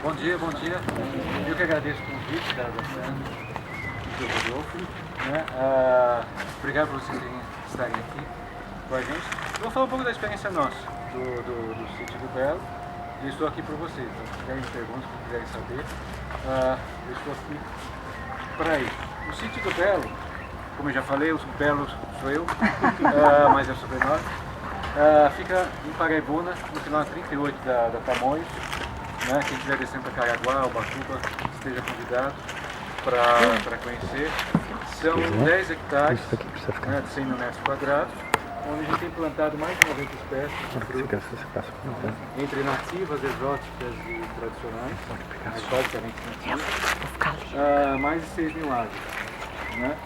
Bom dia, bom dia. Eu que agradeço o convite da Sandra e do Rodolfo. Né? Obrigado por vocês estarem aqui com a gente. Eu vou falar um pouco da experiência nossa, do sítio do Belo. E estou aqui por vocês. Então, se tiverem perguntas, se quiserem saber, eu estou aqui para isso. O sítio do Belo, como eu já falei, o Belo sou eu, mas é o sobrenome. Fica em Paraibuna, no quilômetro 38 da Tamoios. Né? Quem estiver descendo para Caraguá, Ubatuba, esteja convidado para conhecer. São 10 hectares, né, de 100 mil metros quadrados, onde a gente tem plantado mais de 90 espécies de frutas, entre nativas, exóticas e tradicionais, mas basicamente nativas, mais de 6 mil árvores. Né?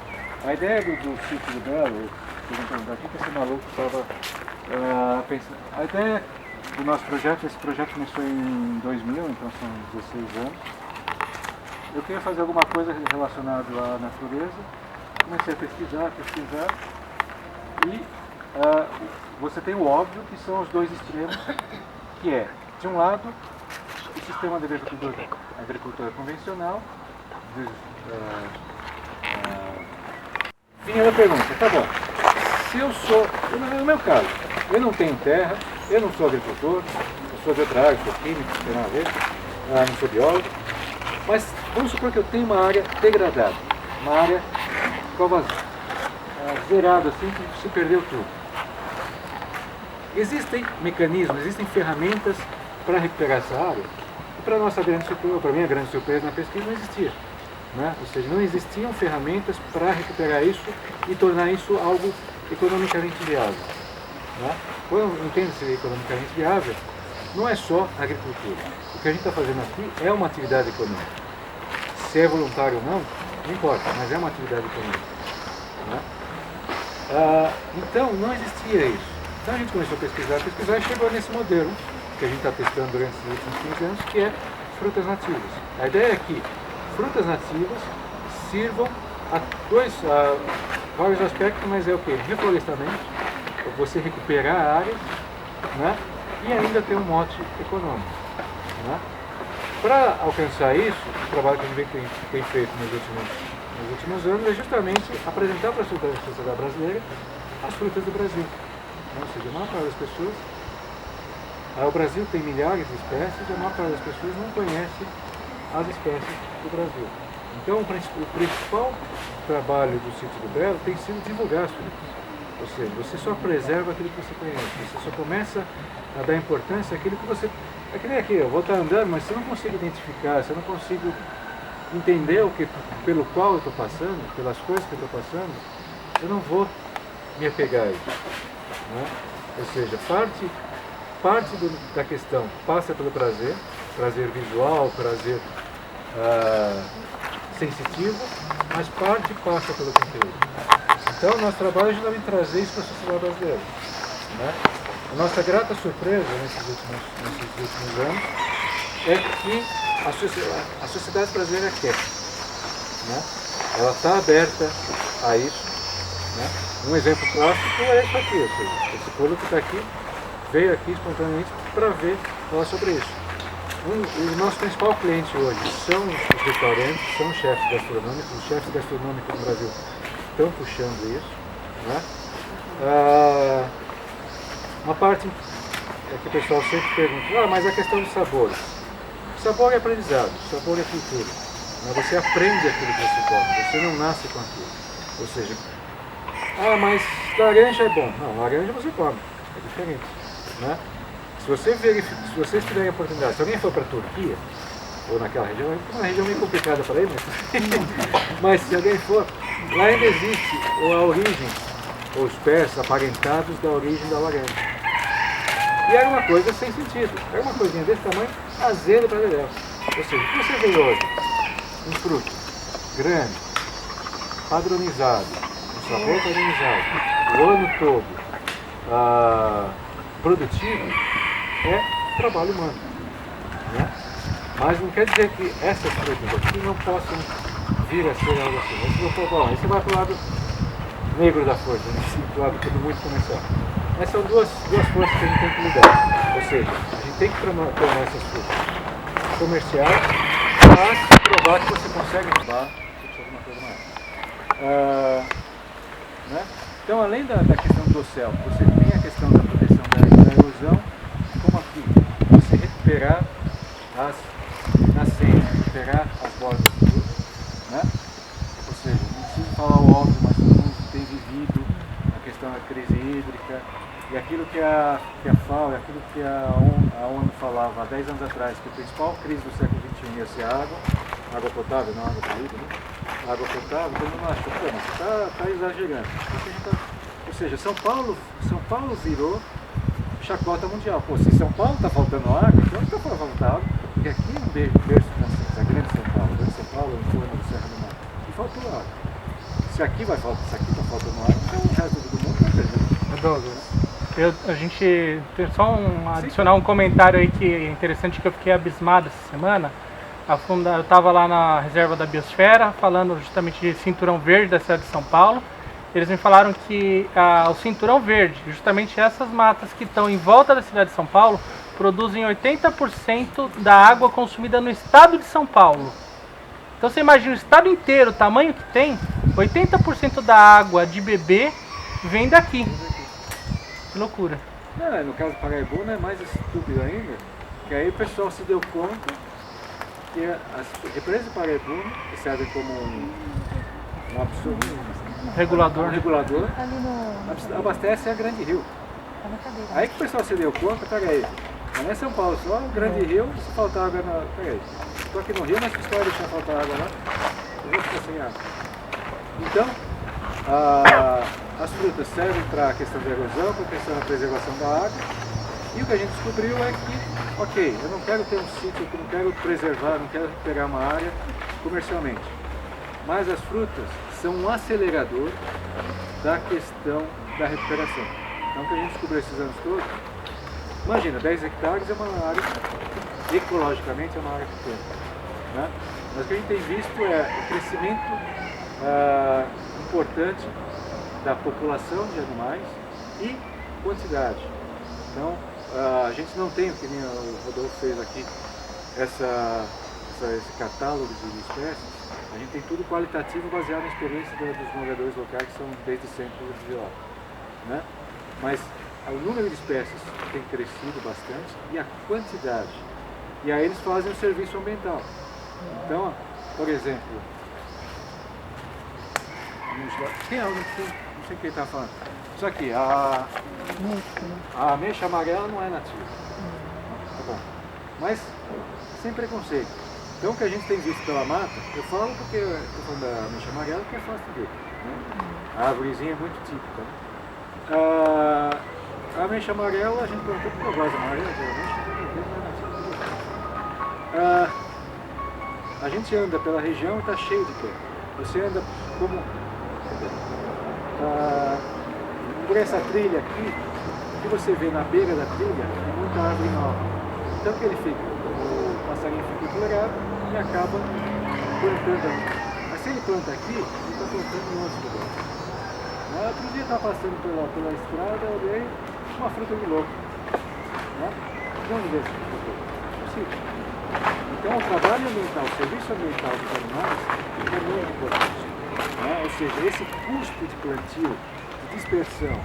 A ideia do sítio do Belo, perguntando aqui que esse maluco estava pensando, a ideia do nosso projeto, esse projeto começou em 2000, então são 16 anos. Eu queria fazer alguma coisa relacionada à natureza, comecei a pesquisar, e você tem o óbvio, que são os dois extremos, que é, de um lado, o sistema de agricultura convencional. Vinha a pergunta, tá bom, se eu sou, no meu caso, eu não tenho terra, eu não sou agricultor, eu sou de outra área, sou químico, não tem nada a ver, não sou biólogo, mas vamos supor que eu tenho uma área degradada, uma área zerada, assim, que se perdeu tudo. Existem mecanismos, existem ferramentas para recuperar essa área? E para nossa grande surpresa, para mim a grande surpresa na pesquisa, não existia. Né? Ou seja, não existiam ferramentas para recuperar isso e tornar isso algo economicamente viável. Né? Quando entende-se economicamente viável, não é só agricultura. O que a gente está fazendo aqui é uma atividade econômica. Se é voluntário ou não, não importa, mas é uma atividade econômica. Né? Então, não existia isso. Então a gente começou a pesquisar e chegou nesse modelo que a gente está testando durante os últimos 15 anos, que é frutas nativas. A ideia é que frutas nativas sirvam a vários aspectos, mas é o quê? Reflorestamento, você recuperar áreas, né? E ainda ter um mote econômico. Né? Para alcançar isso, o trabalho que a gente tem feito nos últimos anos é justamente apresentar para a sociedade brasileira as frutas do Brasil. Ou seja, a maior parte das pessoas, o Brasil tem milhares de espécies e a maior parte das pessoas não conhece as espécies do Brasil. Então, o principal trabalho do sítio do Belo tem sido divulgar as frutas. Ou seja, você só preserva aquilo que você conhece, você só começa a dar importância àquilo que você... É que nem aqui, eu vou estar andando, mas se eu não consigo identificar, se eu não consigo entender pelo qual eu estou passando, pelas coisas que eu estou passando, eu não vou me apegar a isso. Né? Ou seja, parte da questão passa pelo prazer visual, prazer sensitivo, mas parte passa pelo conteúdo. Então, o nosso trabalho é justamente trazer isso para a sociedade brasileira. Né? A nossa grata surpresa nesses últimos anos é que a sociedade brasileira quer. Né? Ela está aberta a isso. Né? Um exemplo clássico é isso aqui. Ou seja, esse público que está aqui veio aqui espontaneamente para falar sobre isso. O nosso principal cliente hoje são os restaurantes, são os chefes gastronômicos. Os chefes gastronômicos no Brasil estão puxando isso. Né? Uma parte é que o pessoal sempre pergunta, mas a questão do sabor. O sabor é aprendizado, o sabor é cultura. Né? Você aprende aquilo que você come, você não nasce com aquilo. Ou seja, mas laranja é bom. Não, laranja você come, é diferente. Né? Se vocês tiverem a oportunidade, se alguém for para a Turquia, ou naquela região, é uma região meio complicada para ir, mas se alguém for, lá ainda existe a origem, os pés aparentados da origem da laranja. E era uma coisa sem sentido, era uma coisinha desse tamanho, azedo para dedéu. Ou seja, o que você vê hoje? Um fruto grande, padronizado, um sabor padronizado, o ano todo, produtivo, é trabalho humano. Né? Mas não quer dizer que essas frutas aqui não possam vir a ser algo assim. Aí você vai para o lado negro da força, do lado muito comercial. Mas são duas forças que a gente tem que lidar. Ou seja, a gente tem que tomar essas frutas comercial, mas provar que você consegue roubar alguma coisa maior. Né? Então, além da questão do céu, você tem a questão da proteção da erosão, como aqui, você recuperar as nascentes, recuperar as bordas do rio, né? Ou seja, não preciso falar o óbvio, mas todo mundo tem vivido a questão da crise hídrica e aquilo que a FAO, aquilo que a ONU falava há 10 anos atrás, que a principal crise do século XXI ia ser a água potável, não água poluída, né? Água potável, todo mundo acha, pô, mas você está exagerando. Ou seja, São Paulo virou chacota mundial. Pô, se São Paulo está faltando água, então não está faltando água, porque aqui é um berço nascente, a grande São Paulo, é um forno do Serra do Mar, e faltou água. Se aqui está faltando água, então o resto do mundo está perdendo. Douglas, a gente tem só adicionar um comentário aí que é interessante, que eu fiquei abismado essa semana. Eu estava lá na reserva da Biosfera, falando justamente de cinturão verde da cidade de São Paulo. Eles me falaram que o cinturão verde, justamente essas matas que estão em volta da cidade de São Paulo, produzem 80% da água consumida no estado de São Paulo. Então você imagina o estado inteiro, o tamanho que tem, 80% da água de beber vem daqui. Que loucura. Não, no caso do Paraibuna é mais estúpido ainda, que aí o pessoal se deu conta que as represas do Paraibuna, que servem como um regulador, abastece a Grande Rio. Aí que o pessoal se deu conta, peraí, não é São Paulo só, o Grande Rio, se faltar água na... Peraí, estou aqui no Rio, mas que história deixar faltar água lá, eu vou ficar sem água. Então, as frutas servem para a questão da erosão, para a questão da preservação da água, e o que a gente descobriu é que, ok, eu não quero ter um sítio, eu não quero preservar, não quero pegar uma área comercialmente, mas as frutas são um acelerador da questão da recuperação. Então, o que a gente descobriu esses anos todos, imagina, 10 hectares é uma área, ecologicamente é uma área pequena, né? Mas o que a gente tem visto é o crescimento importante da população de animais e quantidade. Então, a gente não tem, que nem o Rodolfo fez aqui, esse catálogo de espécies. A gente tem tudo qualitativo baseado na experiência dos moradores locais, que são desde sempre de lá, né? Mas o número de espécies tem crescido bastante e a quantidade. E aí eles fazem o serviço ambiental. Então, por exemplo, tem algo que não sei quem está falando. Isso aqui, a ameixa amarela não é nativa. Tá bom. Mas sem preconceito. Então, o que a gente tem visto pela mata, eu falo porque eu estou falando da ameixa amarela, que é fácil de ver, né? A árvorezinha é muito típica, né? A ameixa amarela, a gente plantou porque eu gosto de amarela, a gente anda pela região e está cheio de pé. Você anda como por essa trilha aqui, o que você vê na beira da trilha é muita árvore nova. Então, o que ele fica? O passarinho fica tolerado e acaba plantando ali. Mas se ele planta aqui, ele está plantando em outros lugares. Outro dia estava passando pela estrada, eu olhei uma fruta de louco. Né? De onde veio essa fruta? Possível. Então, o trabalho ambiental, o serviço ambiental dos animais é muito importante. Né? Ou seja, esse custo de plantio, de dispersão,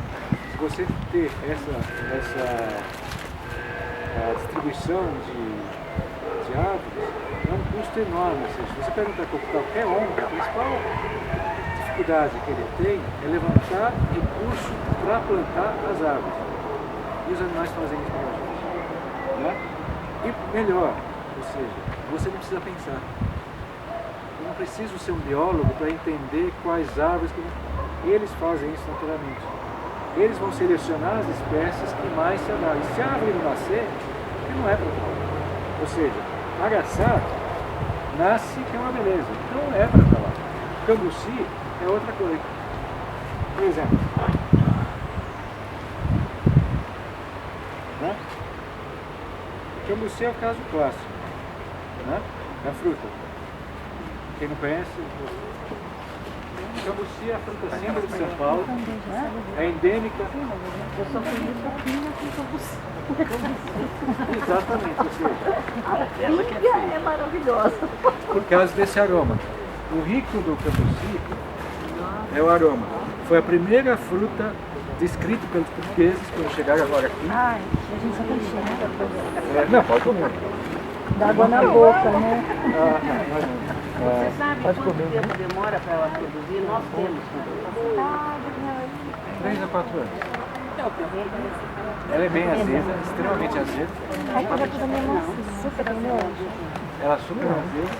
se você ter essa distribuição de árvores, é um custo enorme. Ou seja, se você perguntar para qualquer ONG, a principal dificuldade que ele tem é levantar recurso para plantar as árvores. E os animais fazem isso para a gente. Né? E melhor, ou seja, você não precisa pensar. Eu não preciso ser um biólogo para entender quais árvores que eles fazem isso naturalmente. Eles vão selecionar as espécies que mais se adaptam. E se a árvore não nascer, ele não é para tal. Ou seja, araçá nasce que é uma beleza, então é para estar lá. Cambuci é outra coisa. Por exemplo, né? Cambuci é o caso clássico, né? É a fruta. Quem não conhece, Cambuci é a fruta símbolo de São Paulo, é endêmica. Eu só conheço a pinga com cambuci. Exatamente, ou seja, A pinga é maravilhosa. por causa desse aroma. O rico do cambuci é o aroma. Foi a primeira fruta descrita pelos portugueses quando chegaram agora aqui. Ai, a gente só tem cheiro. Não, pode comer. Dá água na boca, né? Você sabe quanto tempo demora para ela produzir? Nós temos. 3 a 4 anos. Ela é bem azeda, extremamente azeda. Aí eu já pus a minha mão super grande. Ela é super azeda.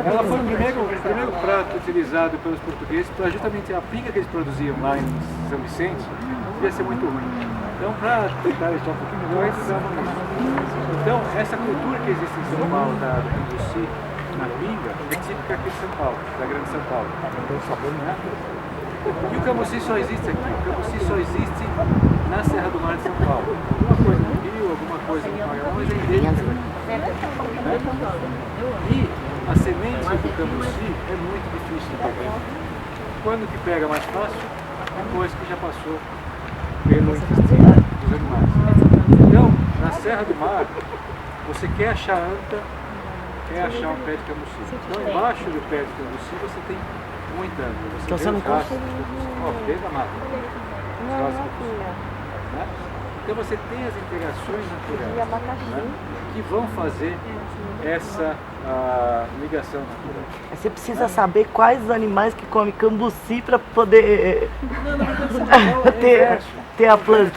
Ela foi o primeiro prato utilizado pelos portugueses para justamente a pinga que eles produziam lá em São Vicente devia ser muito ruim. Então, para tentar deixar um pouquinho melhor, eles usavam isso. Então, essa cultura que existe em São Paulo, da cambuci na pinga, é típica aqui de São Paulo, da Grande São Paulo. E o cambuci só existe aqui. O cambuci só existe na Serra do Mar de São Paulo. Alguma coisa no Rio, alguma coisa no Maranhão, mas é endêmica daqui. E a semente do cambuci é muito difícil de pegar. Quando que pega mais fácil? Depois que já passou pelo intestino dos animais. Então, na Serra do Mar, você quer achar anta, quer achar um pé de cambuci. Então, embaixo do pé de cambuci, você tem muita anta. Então você não consegue. Desde a mata. Né? Então, você tem as interações naturais, né, que vão fazer essa ligação natural. Você precisa saber quais os animais que comem cambuci para poder ter a planta.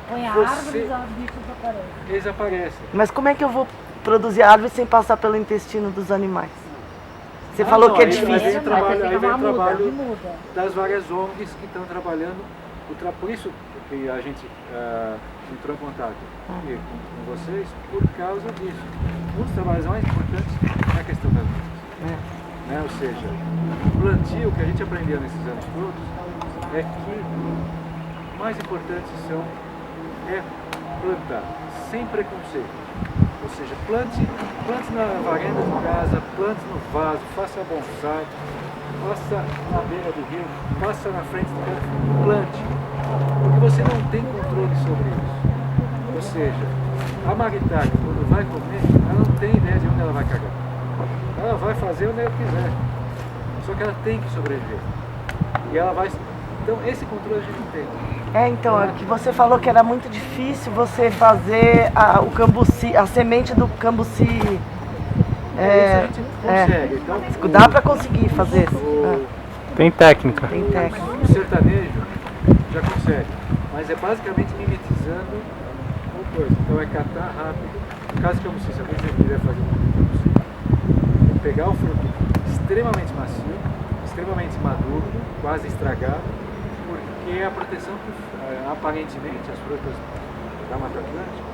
Põe a Você- árvore e os bichos aparecem. Eles aparecem. Mas como é que eu vou produzir árvore sem passar pelo intestino dos animais? Você falou não, que é aí vem difícil. o trabalho, aí vem o trabalho Muda. das várias ONGs que estão trabalhando. Por isso que a gente entrou em contato aqui com vocês, por causa disso. Um dos trabalhos mais importantes é a questão das ONGs. Né? Ou seja, o plantio que a gente aprendeu nesses anos todos é que o mais importante é plantar, sem preconceito. Ou seja, plante na varanda de casa, plante no vaso, faça bonsai, faça na beira do rio, faça na frente do campo, plante. Porque você não tem controle sobre isso. Ou seja, a maritaca, quando vai comer, ela não tem ideia de onde ela vai cagar. Ela vai fazer onde ela quiser. Só que ela tem que sobreviver. E ela vai. Então, esse controle a gente não tem. Então, é que você falou que era muito difícil você fazer o cambuci, a semente do cambuci. Isso a gente consegue. Então, Dá para conseguir fazer. Tem técnica. Tem técnica. o sertanejo já consegue. Mas é basicamente mimetizando uma coisa. Então é catar rápido. No caso que eu não sei, se alguém quiser fazer um cambuci, é pegar o fruto extremamente macio, extremamente maduro, quase estragado, porque a proteção que aparentemente as frutas da Mata Atlântica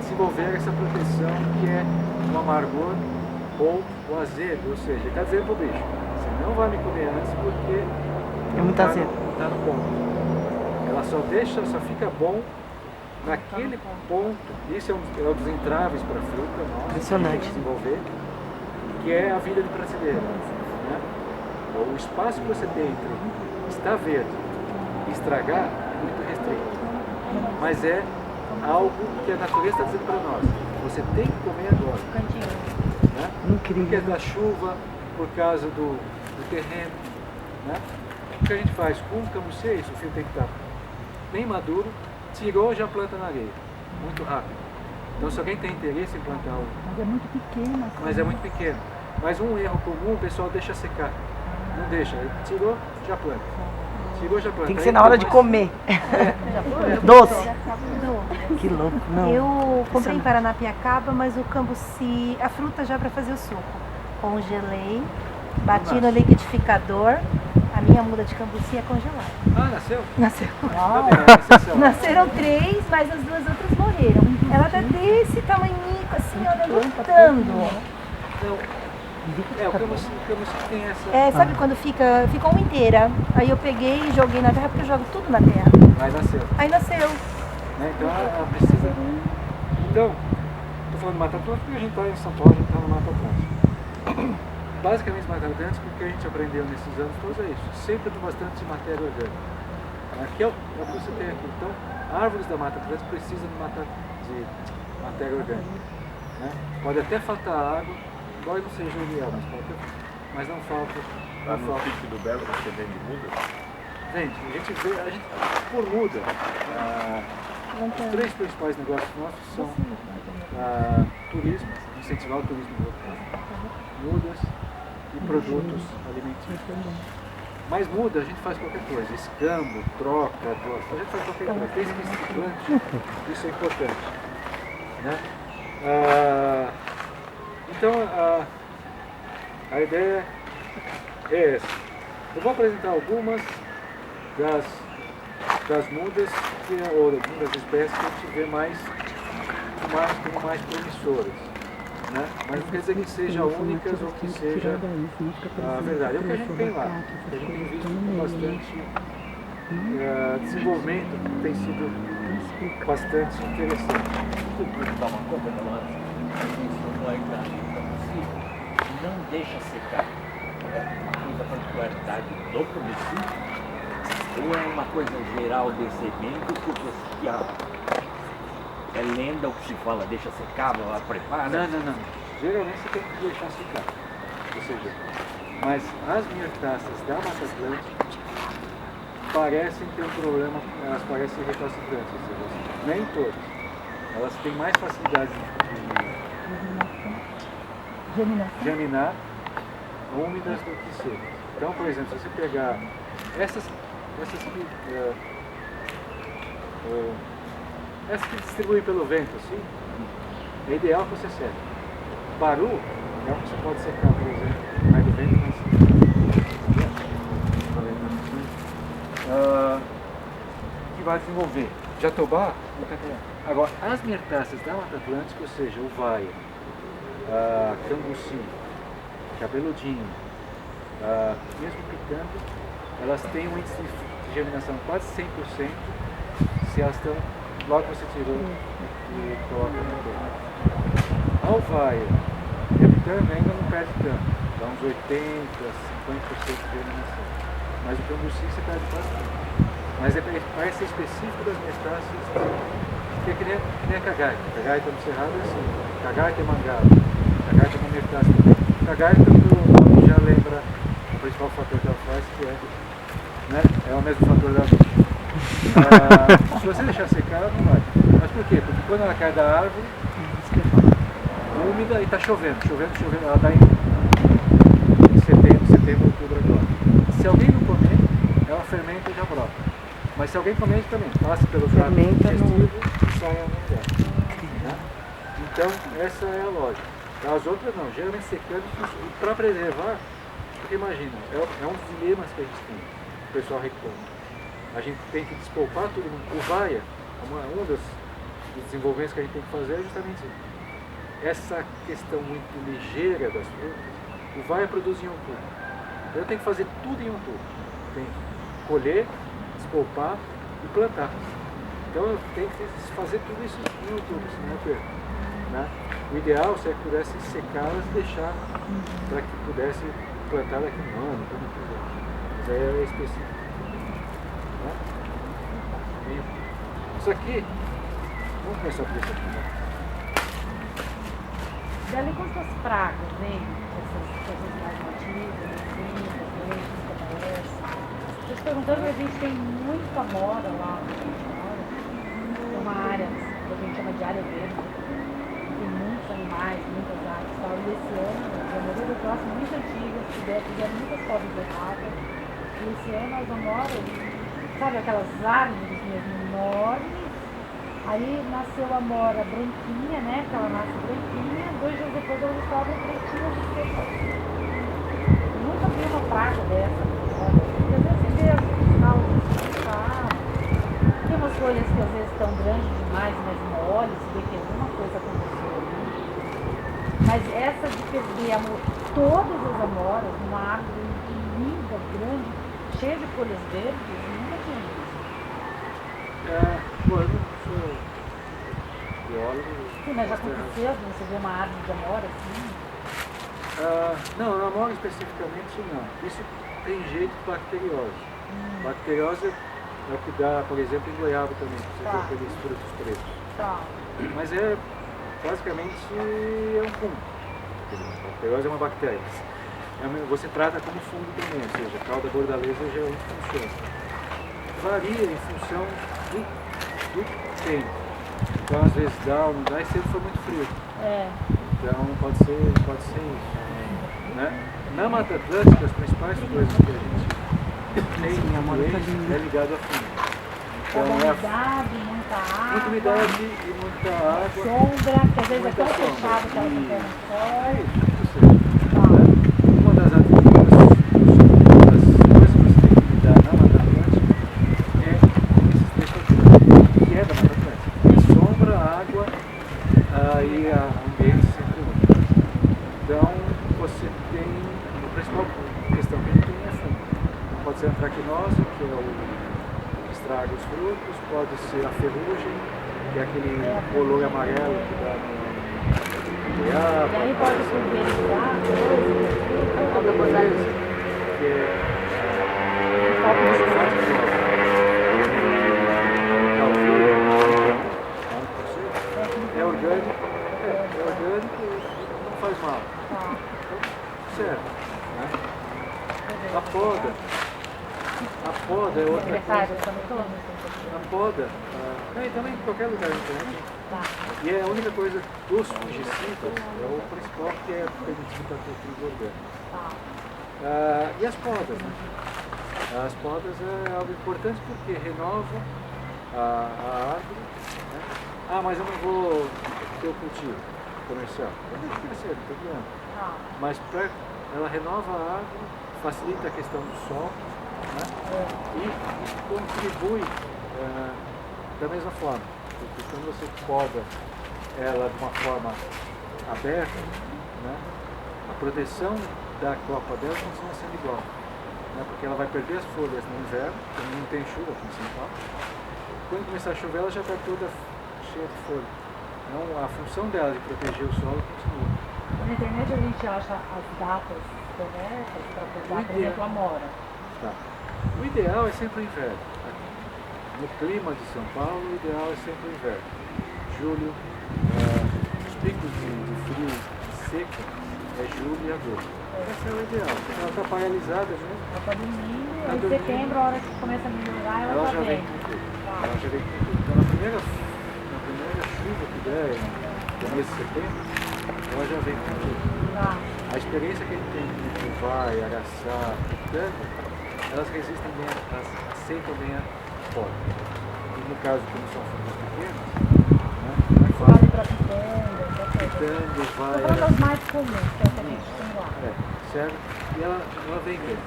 desenvolveram essa proteção que é o amargor ou o azedo, ou seja, está dizendo para o bicho, você não vai me comer antes porque É muito azedo. Está no ponto. Ela só fica bom naquele ponto. Isso é um dos entraves para a fruta, Impressionante. desenvolver, que é a vida de prateleira. Né? O espaço que você tem entre estar verde e estragar é muito restrito. Mas é algo que a natureza está dizendo para nós. Você tem que comer agora. Né? Incrível. Por causa da chuva, por causa do terreno. Né? O que a gente faz com o cambuci é isso, o fio tem que estar bem maduro, tirou, já planta na areia. Muito rápido. Então se alguém tem interesse em plantar Mas é muito pequena. mas é muito pequeno. Mas um erro comum, o pessoal deixa secar. Não deixa. Tirou, já planta. Tirou, já planta. Tem que Aí ser na hora de depois- comer. Doce. Que louco, não. Eu comprei em Paranapiacaba, mas o cambuci, a fruta já para fazer o suco. Congelei, bati no liquidificador. A minha muda de cambuci é congelada. Ah, nasceu? Nasceu. Tá bem, é exceção. Nasceram 3, mas as 2 outras morreram. Ela tá desse tamanhico assim, olha, lutando. Então, o cambuci tem essa... Sabe quando ficou uma inteira? Aí eu peguei e joguei na terra, porque eu jogo tudo na terra. Mas nasceu. Aí nasceu. Né? Então ela precisa... Então, estou falando de Mata Atlântica porque a gente está em São Paulo, a gente está no Mata Atlântica. basicamente Mata Atlântica, o que a gente aprendeu nesses anos todos é isso. Sempre tem bastante matéria orgânica. Aqui é o que você tem aqui. Então, árvores da Mata Atlântica precisam de matéria orgânica. Né? Pode até faltar água, embora não seja ideal, mas não falta. Lá no sítio do Belo você vende muda? Gente, a gente por muda. Os três principais negócios nossos são turismo, incentivar o turismo local, mudas e produtos alimentícios. Mas muda, a gente faz qualquer coisa, escambo, troca, doação, a gente faz qualquer coisa, desde que se plante, isso é importante. Né? Então, a ideia é essa. Eu vou apresentar algumas das mudas, ou das espécies que a gente vê como mais promissoras. Né? Mas não quer dizer que sejam únicas ou que seja a verdade. É o que a gente tem lá. A gente tem visto com bastante desenvolvimento, que tem sido bastante interessante. Eu vou dar uma coisa da hora. Não deixa secar. É uma coisa particularidade do Cambuci? Ou é uma coisa geral desse evento que é lenda o que se fala, deixa secar, ela prepara? Não. Geralmente você tem que deixar secar. Ou seja, mas as mirtáceas da Mata Atlântica parecem ter um problema, elas parecem recalcitrantes, ou seja, nem todas. Elas têm mais facilidade de germinar úmidas do que secas. Então, por exemplo, se você pegar essas que distribuem pelo vento, assim, é ideal que você seque. Baru é um que você pode secar, por exemplo, mais do vento, que vai desenvolver. Jatobá, não tem problema. Agora, as mirtáceas da Mata Atlântica, ou seja, uvaia, cambuci, cabeludinho, mesmo picando, elas têm um índice de germinação quase 100% se elas estão logo que você tirou e coloca no terra. A uvaia, picando ainda não perde tanto, dá uns 80%, 50% de germinação. Mas o cambuci você perde bastante. Mas parece ser específico das metástases, que é que nem a cagaita. A cagaita no cerrado é assim, cagaita é mangaba, cagaita é uma metástase também. Cagaita, o nome já lembra o principal fator que ela faz, que é, né, é o mesmo fator da vida. Se você deixar secar, ela não vai. Mas por quê? Porque quando ela cai da árvore, úmida e está chovendo, ela dá em setembro, outubro agora. Se alguém não comer, ela fermenta e já brota. Mas se alguém comer, também passa pelo trato digestivo e sai ao lugar. Né? Então, essa é a lógica. As outras não, geralmente secando, e para preservar, porque imagina, é um dos dilemas que a gente tem, o pessoal reclama. A gente tem que despolpar tudo. O vaia, um dos desenvolvimentos que a gente tem que fazer é justamente essa questão muito ligeira das frutas. O vaia produz em um tubo. Eu tenho que fazer tudo em um tubo. Tem que colher, despolpar e plantar. Então eu tenho que fazer tudo isso em um tubo, senão eu perco. Né? O ideal seria que pudesse secá-las e deixar para que pudesse plantar daqui a um ano, quando quiser. Mas aí é específico. Né? Isso aqui, vamos começar por isso aqui. Né? Dali quantas pragas, hein? Essas coisas mais nativas, estou te perguntando, a gente tem muita amora lá, tem uma área que a gente chama de área verde, tem muitos animais, muitas aves, tal. E esse ano, a maioria das nossas muito antigas, fizeram muitas covas de errada, e esse ano as amoras, sabe aquelas árvores mesmo enormes. Aí nasceu a amora branquinha, né? Que ela nasce branquinha, 2 dias depois ela descobre pretinha de seca. Nunca vi uma praga dessa. Porque às vezes você vê as causas, tem umas folhas que às vezes estão grandes demais, mas moles, você vê que alguma coisa aconteceu. Né? Mas essa de perder todas as amoras, uma árvore linda, grande, cheia de folhas verdes, nunca tinha visto. Bom, eu não sou biólogo. Sim, mas já aconteceu de você ver uma árvore de amora assim? Não, na amora especificamente não. Isso tem jeito de bacteriose. Bacteriose é o que dá, por exemplo, em goiaba também, você vê aqueles frutos pretos. Tá. Mas basicamente é um fungo. A bacteriose é uma bactéria. Você trata como fungo também, ou seja, a cauda bordaleza geralmente funciona. Varia em função do tempo. Então às vezes dá ou não dá, e sempre foi muito frio. Então pode ser isso. Né? Na Mata Atlântica, as principais coisas que a gente tem é ligado a fungo. Então, umidade, muita água. Muita umidade e muita água. Sombra, que às vezes é tão muita sombra. fechado que ela não tem no sol. Uma das coisas que você tem que lidar na Mata Atlântica é esses três fatores, que é da Mata Atlântica: sombra, água e ambiente sempre úmido. Então você tem a principal questão que a gente tem é fungo. Pode ser antracnose, que é o estraga os frutos, pode ser a ferrugem, que é aquele bolor amarelo que dá no goiaba. E aí pode pulverizar A cauda bordaleza, que é falta de é orgânico, não faz mal. Certo. Né? A poda é outra coisa. A poda, e também em qualquer lugar diferente. E é a única coisa dos fungicidas, é o principal que é permitido para o trigo orgânico. E as podas, né? As podas é algo importante porque renova a árvore. Né? Mas eu não vou ter o cultivo comercial. Eu deixo crescer, não tem problema. Mas ela renova a árvore, facilita a questão do sol. Né? E contribui da mesma forma, porque quando você poda ela de uma forma aberta, né? A proteção da copa dela continua sendo igual, né? Porque ela vai perder as folhas no inverno, quando não tem chuva aqui em São Paulo. Quando começar a chover, ela já está toda cheia de folha. Então a função dela de proteger o solo continua. Na internet a gente acha as datas corretas para podar, por exemplo, a amora. Tá. O ideal é sempre o inverno. No clima de São Paulo, o ideal é sempre o inverno. Julho, os picos de frio seco é julho e agosto. Esse é o ideal, porque ela está paralisada mesmo. Ela está dormindo, em setembro, a hora que começa a melhorar, ela já vem. Ela já vem com tudo. Então na primeira chuva que der, no começo de setembro, ela já vem com tudo. A experiência que a gente tem com vai, araçá, pitanga, elas resistem bem, elas aceitam bem a poda. E no caso, como são frutas pequenas, né, é fácil. Vale para pitanga, vai. São das mais comuns que a gente tem lá. Certo? E ela vem bem.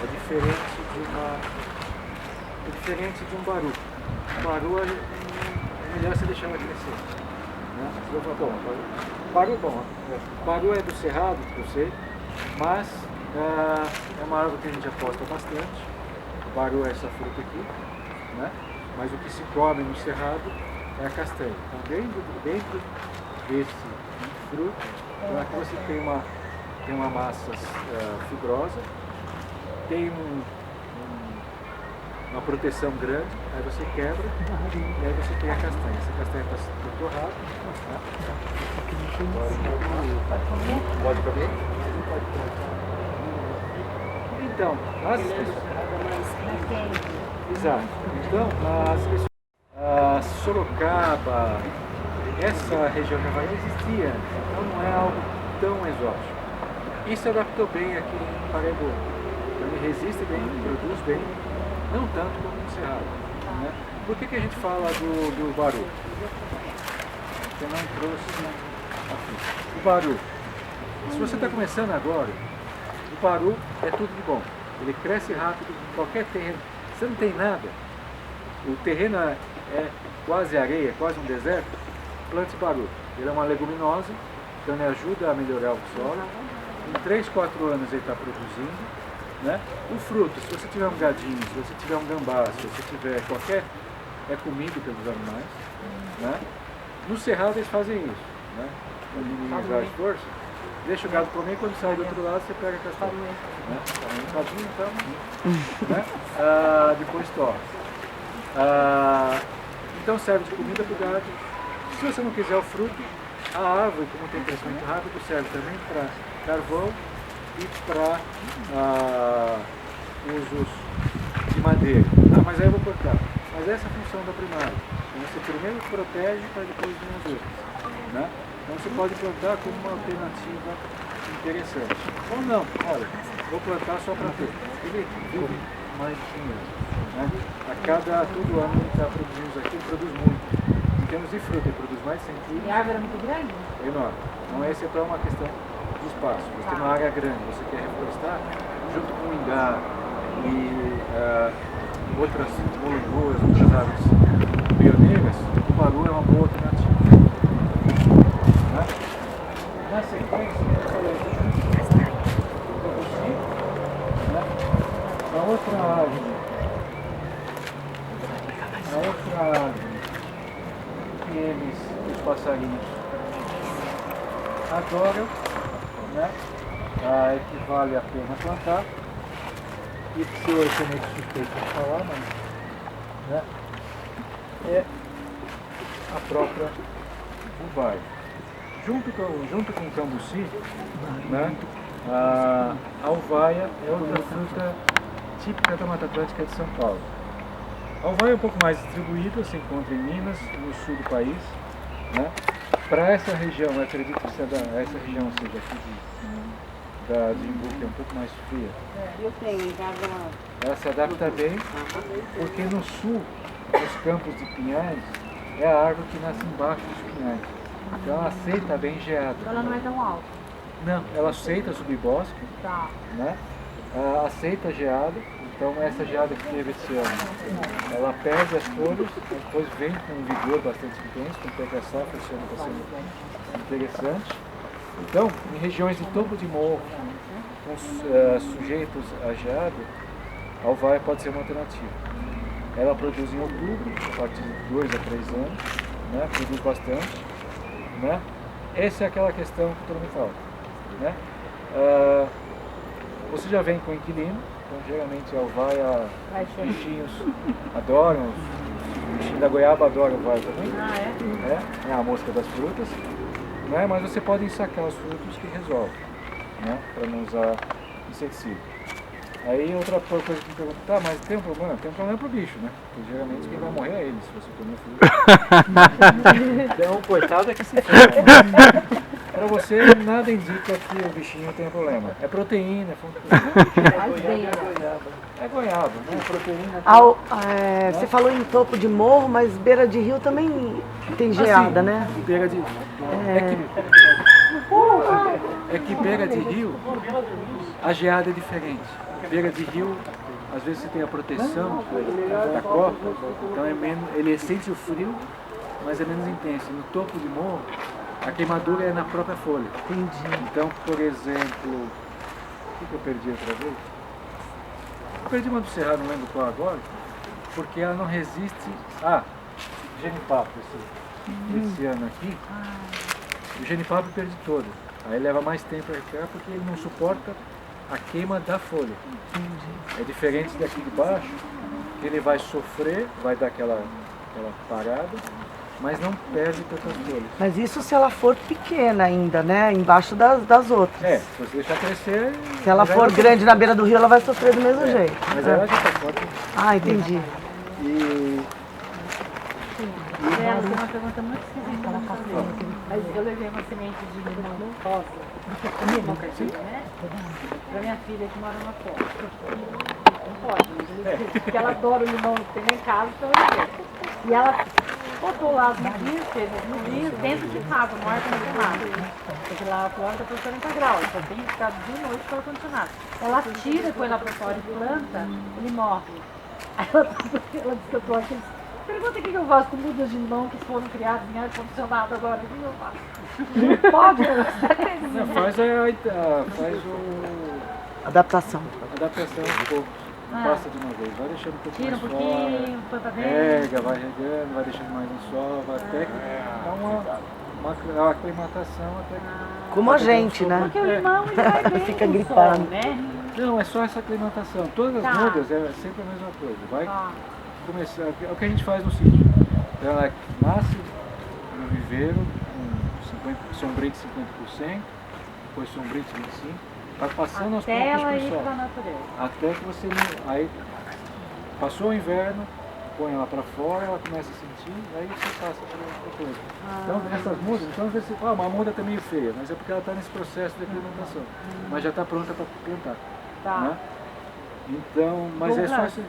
É diferente de um baru. Um baru é melhor você deixar ela crescer. Né? Você vai falar, baru é do cerrado, que eu sei, mas é uma árvore que a gente aposta bastante. O baru é essa fruta aqui, né? Mas o que se come no cerrado é a castanha. Então dentro desse fruto, então aqui você tem uma massa fibrosa, tem uma proteção grande, aí você quebra e aí você tem a castanha. Essa castanha está torrada. Pode comer? Pode comer. Então, as pessoas... Exato. Então, as pessoas... Sorocaba, essa região já vai existir, então não é algo tão exótico. E se adaptou bem aqui em Paraíba. Então ele resiste bem, produz bem, não tanto como no Cerrado. Né? Por que a gente fala do baru? Eu não trouxe aqui. O baru. Se você está começando agora, o baru é tudo de bom. Ele cresce rápido em qualquer terreno. Você não tem nada. O terreno é quase areia, quase um deserto. Plante baru. Ele é uma leguminosa, então ele ajuda a melhorar o solo. Em 3, 4 anos ele está produzindo. Né? O fruto, se você tiver um gadinho, se você tiver um gambá, se você tiver qualquer... é comido pelos animais. Né? No Cerrado eles fazem isso. Né? Para minimizar as forças. Deixa o gado comer e quando sai do outro lado você pega a casquinha. Né? Tá limpadinho, então. Né? Depois torre. Então serve de comida para o gado. Se você não quiser o fruto, a árvore, como tem crescimento rápido, serve também para carvão e para usos de madeira. Mas aí eu vou cortar. Mas essa é a função da primária. Então você primeiro protege para depois vir as outras. Né? Então você pode plantar como uma alternativa interessante. Ou não, olha, vou plantar só para ter. Ele vive mais dinheiro. Né? Todo ano a gente está produzindo isso aqui, produz muito. Em termos de fruta, ele produz mais de 100 quilos. E a árvore é muito grande? Enorme. Então essa é uma questão de espaço. Você tem uma área grande, você quer reflorestar, junto com o ingá e outras mulunguas, outras árvores pioneiras, o baru é uma boa alternativa. Né? Na sequência, eu falei a outra árvore que os passarinhos adoram, né? Que vale a pena plantar. E se eu sou meio suspeito de falar, mas né? É a própria uvaia. Junto com o cambuci, né? A uvaia é outra fruta típica da Mata Atlântica de São Paulo. A uvaia é um pouco mais distribuída, se encontra em Minas, no sul do país. Né? Para essa região, eu acredito que essa região seja aqui da Imbu, que é um pouco mais fria. Eu tenho em casa uma... Ela se adapta bem, porque no sul, nos campos de pinhais, é a árvore que nasce embaixo dos pinhais. Então ela aceita bem geada. Ela não é tão alta. Não, ela aceita subir bosque, Tá. né? Aceita geada. Então essa geada que teve esse ano, ela perde as folhas, depois vem com um vigor bastante intenso, com pega a safra, esse ano está sendo interessante. Então, em regiões de topo de morro, sujeitos a geada, a uvaia pode ser uma alternativa. Ela produz em outubro, a partir de 2 a 3 anos, né? Produz bastante. Né? Essa é aquela questão que todo mundo fala. Né? Você já vem com inquilino, então geralmente a uvaia, os bichinhos adoram, os bichinhos da goiaba adoram a uvaia também. É a mosca das frutas. Né? Mas você pode ensacar os frutos que resolve, né? Para não usar inseticida. Aí outra coisa que me pergunta, tá, mas tem um problema? Tem um problema pro bicho, né? Porque geralmente quem vai morrer é ele, se você comer fruta. Então, coitado é que se for. Para você, nada indica que o bichinho tenha problema. É proteína, é goiaba, né? Proteína. Você falou em topo de morro, mas beira de rio também tem geada, né? Beira de... É que beira de rio, a geada é diferente. Beira de rio, às vezes você tem a proteção da copa, então ele sente o frio, mas é menos intenso. No topo de morro, a queimadura é na própria folha. Entendi. Então, por exemplo, o que eu perdi outra vez? Eu perdi uma do Cerrado, não lembro qual agora, porque ela não resiste... genipapo esse ano aqui. O genipapo perdi todo. Aí leva mais tempo para recuperar porque ele não suporta a queima da folha. É diferente daqui de baixo, que ele vai sofrer, vai dar aquela parada, mas não perde tantas folhas. Mas isso se ela for pequena ainda, né? Embaixo das outras. Se você deixar crescer... Se ela for grande na beira do rio, ela vai sofrer do mesmo jeito. Mas ela já está forte. Entendi. Ela tem uma pergunta muito esquisita. Mas eu levei uma semente de limão rosa, né? Pra minha filha que mora na Costa. Não pode, mas eu levei, porque ela adora o limão que tem lá em casa, então eu levei. E ela botou lá as medidas, fez as medidas dentro de casa, no ar-condicionado. Porque lá a planta está 40 graus, só tem que ficar de noite com o ar-condicionado. Ela tira e põe lá para fora e planta, ele morre. Aí ela disse que eu tô aqui. Pergunta o que eu faço com mudas de limão que foram criadas em ar-condicionado agora. O que eu faço? Não pode, não, faz adaptação um pouco. Não passa de uma vez, vai deixando um pouco tira mais um pouquinho, põe pra dentro. Rega, vai regando, vai deixando mais no sol, vai até que dá uma aclimatação até que... Como a gente, né? Porque o limão ele vai bem Fica com gripado. sol, né? Não, é só essa aclimatação. Todas as Tá. mudas é sempre a mesma coisa. Vai Tá. começar, é o que a gente faz no sítio. Então ela nasce no viveiro com sombrite 50%, depois sombrite 25%, vai passando aos Até poucos ela pro ir sol. pra natureza. Até que você não... Aí passou o inverno, põe ela para fora, ela começa a sentir, aí você passa para outra coisa. Então essas mudas, então às vezes você fala, uma muda está meio feia, mas é porque ela está nesse processo de aclimatação. Mas já está pronta para plantar. Tá. Né? Então, mas é só Douglas, esse...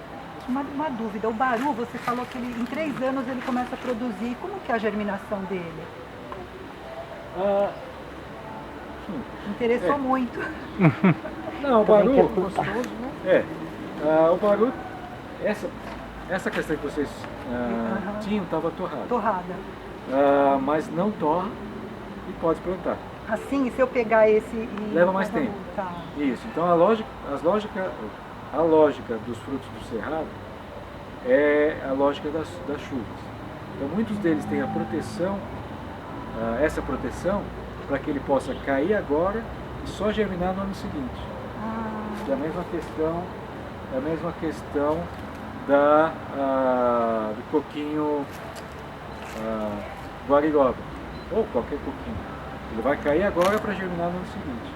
uma dúvida, o baru, você falou que ele, em 3 anos ele começa a produzir, como que é a germinação dele? Ah, Interessou É. muito. não, o Também quer baru... plantar. o baru, essa questão que vocês tinham estava torrada. Torrada. Mas não torra e pode plantar. Assim, se eu pegar esse e... Leva mais tempo. Tá. Isso, então a lógica dos frutos do cerrado é a lógica das chuvas. Então muitos deles têm a proteção, essa proteção, para que ele possa cair agora e só germinar no ano seguinte. É a mesma questão do coquinho guarigoba, ou qualquer coquinho. Ele vai cair agora para germinar no ano seguinte.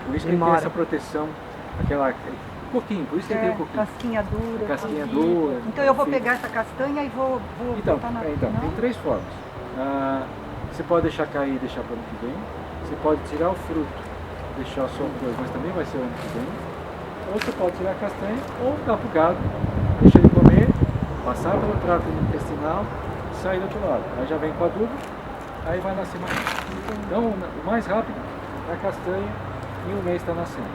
Por isso que ele tem Demora. essa proteção, aquela coquinho, por isso que ele tem o coquinho. Casquinha dura. Casquinha cozida. dura. Então eu vou fica. pegar essa castanha e vou Então, botar na... tem não? 3 formas. Você pode deixar cair e deixar para o ano que vem. Você pode tirar o fruto, deixar só depois, mas também vai ser o ano que vem. Ou você pode tirar a castanha ou dar para o gado, deixar ele comer, passar pelo trato intestinal e sair do outro lado. Aí já vem com adubo, aí vai nascer mais. Então o mais rápido é a castanha e 1 mês está nascendo.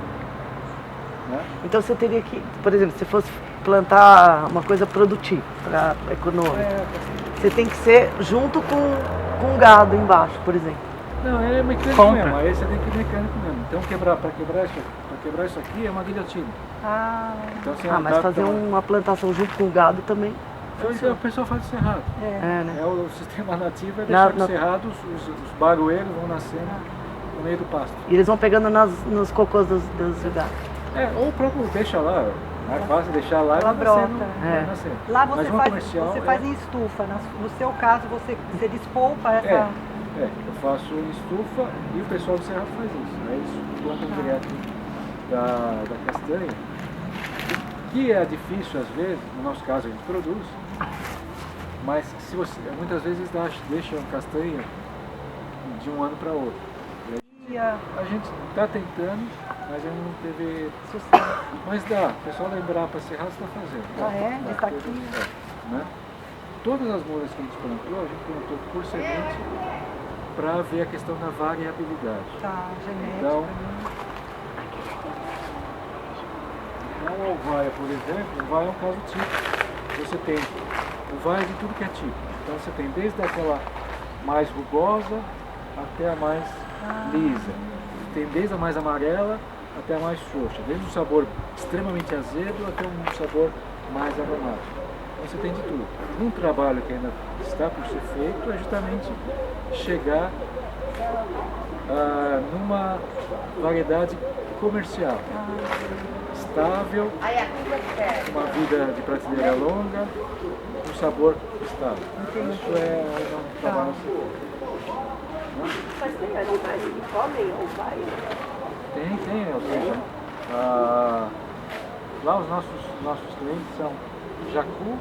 Né? Então você teria que, por exemplo, se fosse plantar uma coisa produtiva, para econômica, você tem que ser junto com o gado embaixo, por exemplo. Não, é mecânico Compra. mesmo, aí você tem que ir mecânico mesmo. Então para quebrar isso aqui é uma guilhotina. Então, você Mas adapta fazer uma plantação junto com o gado também. Então, o pessoal faz o cerrado. É, né? O sistema nativo é deixar o cerrado, os barueiros vão nascendo no meio do pasto. E eles vão pegando nos cocôs dos gados. Ou o próprio deixa lá, mais fácil deixar lá e Ela vai nascendo. brota. Vai nascendo. Lá Mas você uma faz, comercial você faz em estufa. No seu caso, você despolpa essa... eu faço em estufa e o pessoal do cerrado faz isso. Aí eles plantam direto da castanha, que é difícil às vezes, no nosso caso a gente produz, mas se você, muitas vezes deixam castanha de um ano para outro. A gente está tentando, mas ainda não teve sucesso. Mas dá, o pessoal lembrar para Cerrado está fazendo. Está aqui. Né? Todas as mudas que a gente plantou, a gente plantou por semente para ver a questão da variabilidade. Tá, genética. Então, uma ovaia, por exemplo, ovaia é um caso típico. Você tem ovaia de tudo que é tipo. Então você tem desde aquela mais rugosa até a mais lisa. Tem desde a mais amarela até a mais xoxa. Desde um sabor extremamente azedo até um sabor mais aromático. Então você tem de tudo. Um trabalho que ainda está por ser feito é justamente chegar numa variedade comercial. Estável, uma vida de prateleira longa, um sabor estável. Isso é um trabalho Mas tem animais que comem ovaia? Tem, ou seja, lá os nossos clientes são jacu,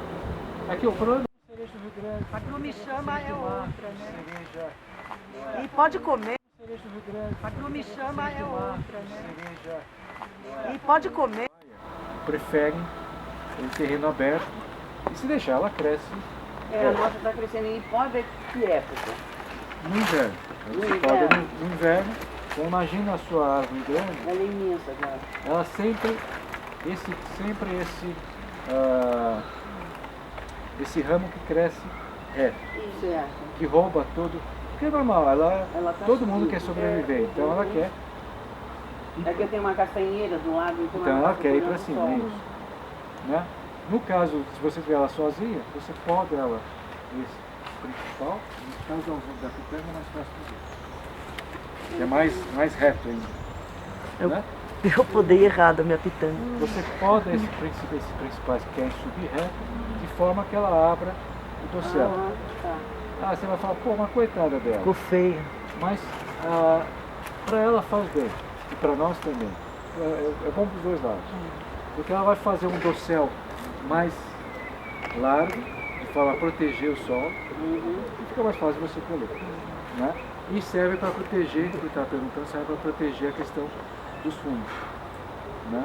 aqui o problema é cereja do Rio Grande. A que não me chama é outra, né? Cereja, E pode comer. cereja do Rio Grande. A que não me chama é outra, né? Cereja. E pode comer. Preferem em terreno aberto e se deixar ela cresce A nossa está crescendo em pode ver que época? no inverno. No Você inverno. pode no inverno, então imagina a sua árvore grande, Ela é imensa agora. ela sempre esse ramo que cresce reto, Isso é. que rouba todo, porque é normal, Ela tá todo mundo subindo. quer sobreviver, então ela quer. É que eu tenho uma castanheira do lado, então Então ela tá quer ir para procurando cima, sol. isso. Né? No caso, se você tiver ela sozinha, você poda ela. Isso. principal, no caso da pitanga é mais fácil de ver. É mais reto ainda. Né? Eu podei errado a minha pitanga. Você poda esses principais que querem subir reto, de forma que ela abra o dossel. Ah, você vai falar, pô, uma coitada dela. Ficou feia. Mas para ela faz bem, e para nós também. É bom para os dois lados. Porque ela vai fazer um dossel mais largo, de forma a proteger o sol, e fica mais fácil você colher. Né? E serve para proteger, o que eu estava perguntando, serve para proteger a questão dos fungos. Né?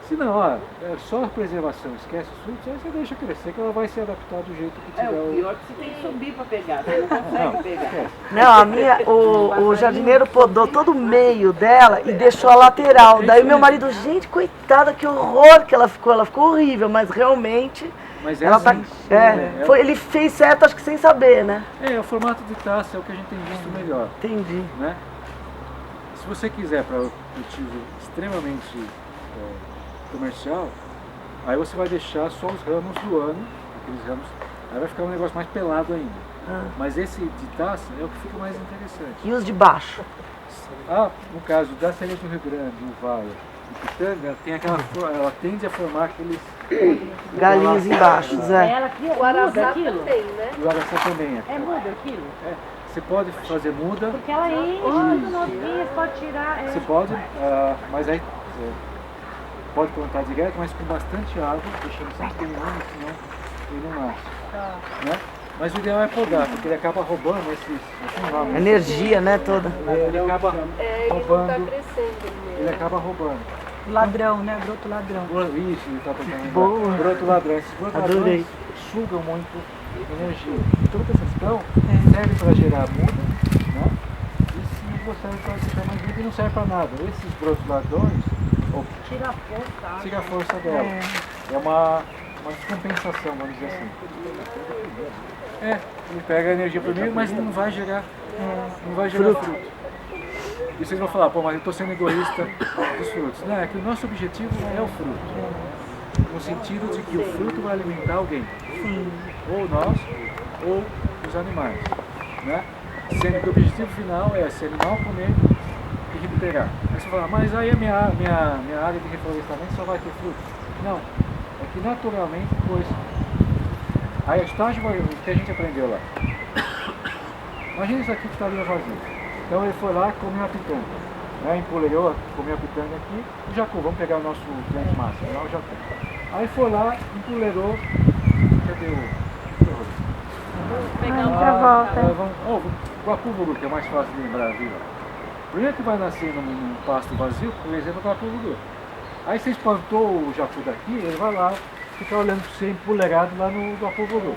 Se não, é só a preservação, esquece os frutos, aí você deixa crescer, que ela vai se adaptar do jeito que tiver. O pior é que você tem que subir para pegar, você não consegue pegar. Não, o jardineiro podou todo o meio dela e deixou a lateral. Daí meu marido, gente, coitada, que horror que ela ficou horrível, mas realmente Mas ela assim, ele fez certo, acho que sem saber, né? o formato de taça é o que a gente tem visto melhor. Entendi. Né? Se você quiser para cultivo extremamente comercial, aí você vai deixar só os ramos do ano, aqueles ramos, aí vai ficar um negócio mais pelado ainda. Mas esse de taça é o que fica mais interessante. E os de baixo? No caso da Cereja do Rio Grande, o Vale e Pitanga, tem ela tende a formar aqueles galinhos embaixo, Zé. Ela cria muda aquilo. E o araçá também É muda aquilo? Você pode fazer muda. Porque ela enche tudo novinha, pode tirar. Você pode, mas aí pode plantar direto, mas com bastante água, deixando sempre terminando, senão ele não nasce. Né? Mas o ideal é podar, porque ele acaba roubando a energia, né, toda. Ele acaba roubando. Ele acaba roubando. Ladrão, né? Broto ladrão. Isso, ele está tentando. Boa. Broto ladrão. Esses brotos ladrões sugam muito energia. Toda essa questão serve para gerar muda, né? E se não serve para deixar mais muda e não serve para nada. Esses brotos ladrões Tira a força. tira a força dela. É uma descompensação, vamos dizer assim. Ele pega a energia primeiro, mas não vai gerar fruto. E vocês vão falar, pô, mas eu estou sendo egoísta dos frutos. Não, é que o nosso objetivo é o fruto. No sentido de que o fruto vai alimentar alguém. Ou nós, ou os animais. Né? Sendo que o objetivo final é se animal comer e recuperar. Aí você fala, mas aí a minha área de reflorestamento só vai ter fruto. Não. É que naturalmente depois. Aí a estágio que a gente aprendeu lá. Imagina isso aqui que está ali vazio. Então ele foi lá e comeu a pitanga. Né? Empoleirou, comeu a pitanga aqui. O jacu, vamos pegar o nosso cliente máximo, lá o jacu. Aí foi lá, empoleirou. Cadê o guapuvuru, que é mais fácil de lembrar ali. Primeiro que vai nascer num pasto vazio, por exemplo, o guapuvuru. Aí você espantou o jacu daqui, ele vai lá, fica olhando para você empoleirado lá no guapuvuru.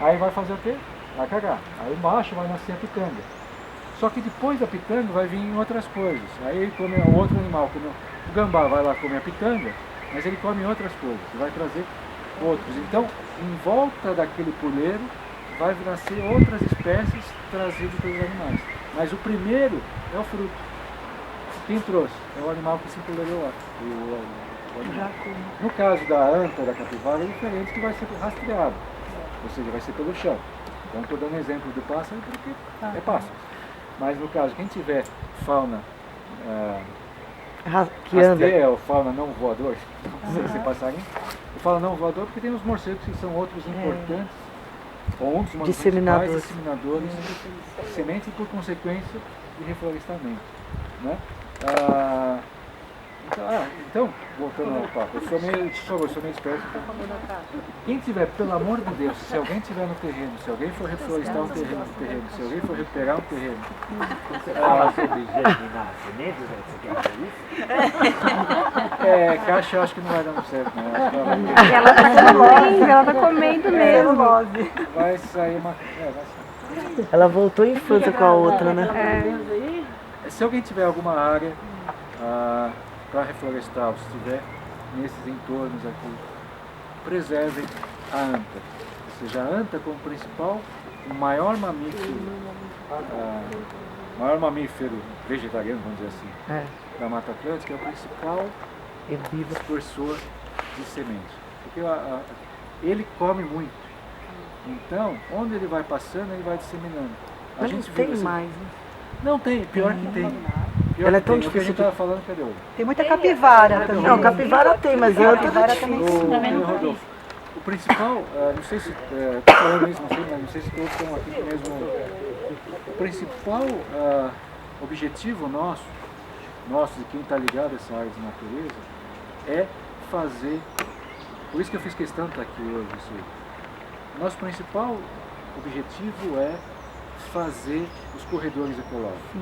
Aí vai fazer o quê? Vai cagar. Aí embaixo vai nascer a pitanga. Só que depois da pitanga vai vir outras coisas. Aí ele come outro animal, o gambá vai lá comer a pitanga, mas ele come outras coisas, vai trazer outros. Então, em volta daquele puleiro, vai nascer outras espécies trazidas pelos animais. Mas o primeiro é o fruto. Quem trouxe? É o animal que se empoleirou lá. No caso da anta, da capivara, é diferente, que vai ser rastreado. Ou seja, vai ser pelo chão. Então estou dando exemplo do pássaro porque é pássaro. Mas no caso, quem tiver fauna rasteira ou fauna não voador, não sei se é passarinho, eu falo não voador porque tem os morcegos que são outros importantes, ou um dos principais disseminadores de sementes e por consequência de reflorestamento. Né? Então, voltando ao papo, eu sou meio esperto. Quem tiver, pelo amor de Deus, se alguém tiver no terreno, se alguém for reflorestar um terreno, se alguém for recuperar um terreno. Você fala sobre germinasementes, você quer dizer isso? Caixa eu acho que não vai dar muito certo, né? Ela tá comendo mesmo. Vai sair uma. Ela voltou em infância com a outra, né? Se alguém tiver alguma área para reflorestar, ou se estiver nesses entornos aqui, preservem a anta. Ou seja, a anta como principal, o maior mamífero vegetariano, vamos dizer assim, da Mata Atlântica, é o principal dispersor de sementes. Porque ele come muito. Então, onde ele vai passando, ele vai disseminando. Mas não tem mais, né? Não tem, pior que tem. Pior Ela é que tão tem. O que a difícil gente estava falando, cadê o... Tem muita capivara também. Não, capivara tem, mas anta é difícil. Rodolfo, o principal, não sei se estou falando isso, não sei, mas não sei se todos estão aqui mesmo. O principal objetivo nosso de quem está ligado a essa área de natureza, é fazer. Por isso que eu fiz questão de estar aqui hoje. Nosso principal objetivo é fazer os corredores ecológicos.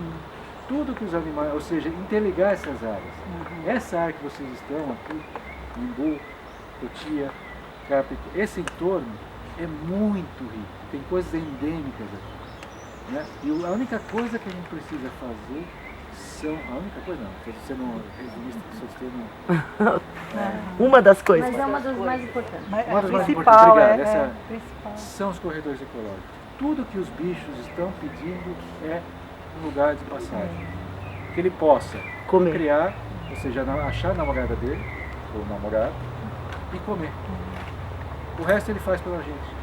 Tudo que os animais, ou seja, interligar essas áreas. Essa área que vocês estão aqui, Imbu, Cotia, Capitão, esse entorno é muito rico, tem coisas endêmicas aqui. Né? E a única coisa que a gente precisa fazer a única coisa não, estou sendo resumista que só tendo... Uma das coisas. Mas é uma das mais importantes. Uma das mais Principal, importantes, principal. São os corredores ecológicos. Tudo que os bichos estão pedindo é um lugar de passagem. Que ele possa criar, ou seja, achar a namorada dele, ou namorado, e comer. O resto ele faz pela gente.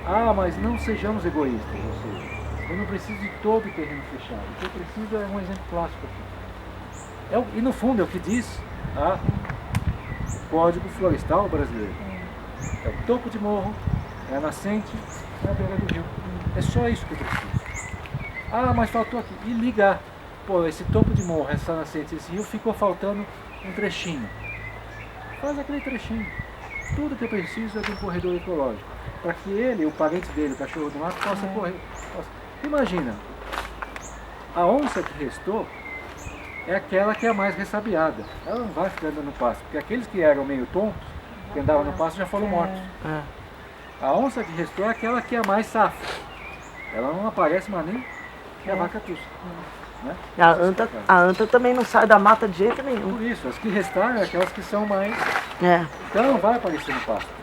Ah, mas não sejamos egoístas, ou seja, eu não preciso de todo o terreno fechado. O que eu preciso é um exemplo clássico aqui. E no fundo é o que diz o Código Florestal Brasileiro. É o topo de morro, é a nascente, é a beira do rio. É só isso que eu preciso. Ah, mas faltou aqui. E ligar. Pô, esse topo de morro, essa nascente, esse rio, ficou faltando um trechinho. Faz aquele trechinho. Tudo que eu preciso é de um corredor ecológico. Para que ele, o parente dele, o cachorro do mato, possa correr. Imagina, a onça que restou é aquela que é a mais ressabiada. Ela não vai ficar andando no pasto, porque aqueles que eram meio tontos, que andavam no pasto, já foram mortos. A onça que restou é aquela que é a mais safra. Ela não aparece mais nem que a vaca tussa. Né? A anta também não sai da mata de jeito nenhum. Por isso, as que restaram é aquelas que são mais... Então não vai aparecer no pasto.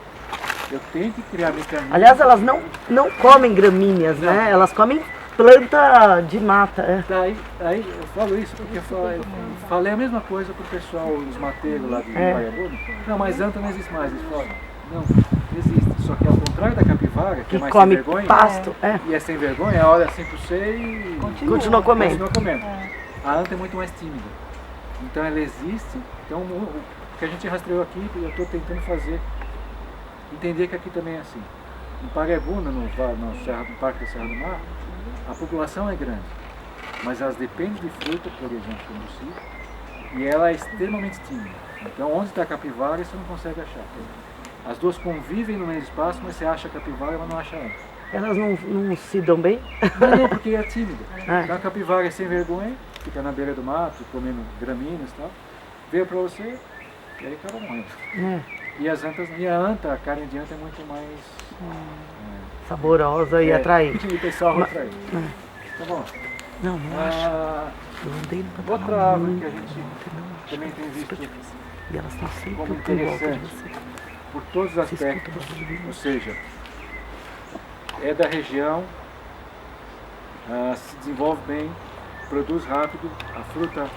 Eu tenho que criar mecanismos... Aliás, elas não comem gramíneas, né? Elas comem planta de mata. Daí eu falo isso porque eu falei a mesma coisa pro pessoal, os mateiros lá de Paiagudo. Não, mas anta não existe mais. Eles falam, não, existe. Só que ao contrário da capivara, que é mais sem vergonha, pasto, e é sem vergonha, olha assim pro você e continua comendo. A anta é muito mais tímida. Então ela existe. Então o que a gente rastreou aqui, eu estou tentando fazer, entender que aqui também é assim. Em Paraibuna, no Parque da Serra do Mar, a população é grande, mas elas dependem de fruta, por exemplo, como e ela é extremamente tímida. Então, onde está a capivara, você não consegue achar. As duas convivem no mesmo espaço, mas você acha a capivara, mas não acha ela. Elas não se dão bem? Não, porque é tímida. Então, a capivara é sem vergonha, fica na beira do mato, comendo gramíneas e tal, veio para você e aí acaba morrendo. E a anta, a carne de anta é muito mais... saborosa e atraente. E o pessoal atrai. Tá bom. Não acho. Eu andei no outra árvore que a gente também tem visto e elas estão sempre como interessante, por todos os aspectos, ou seja, é da região, se desenvolve bem, produz rápido, a fruta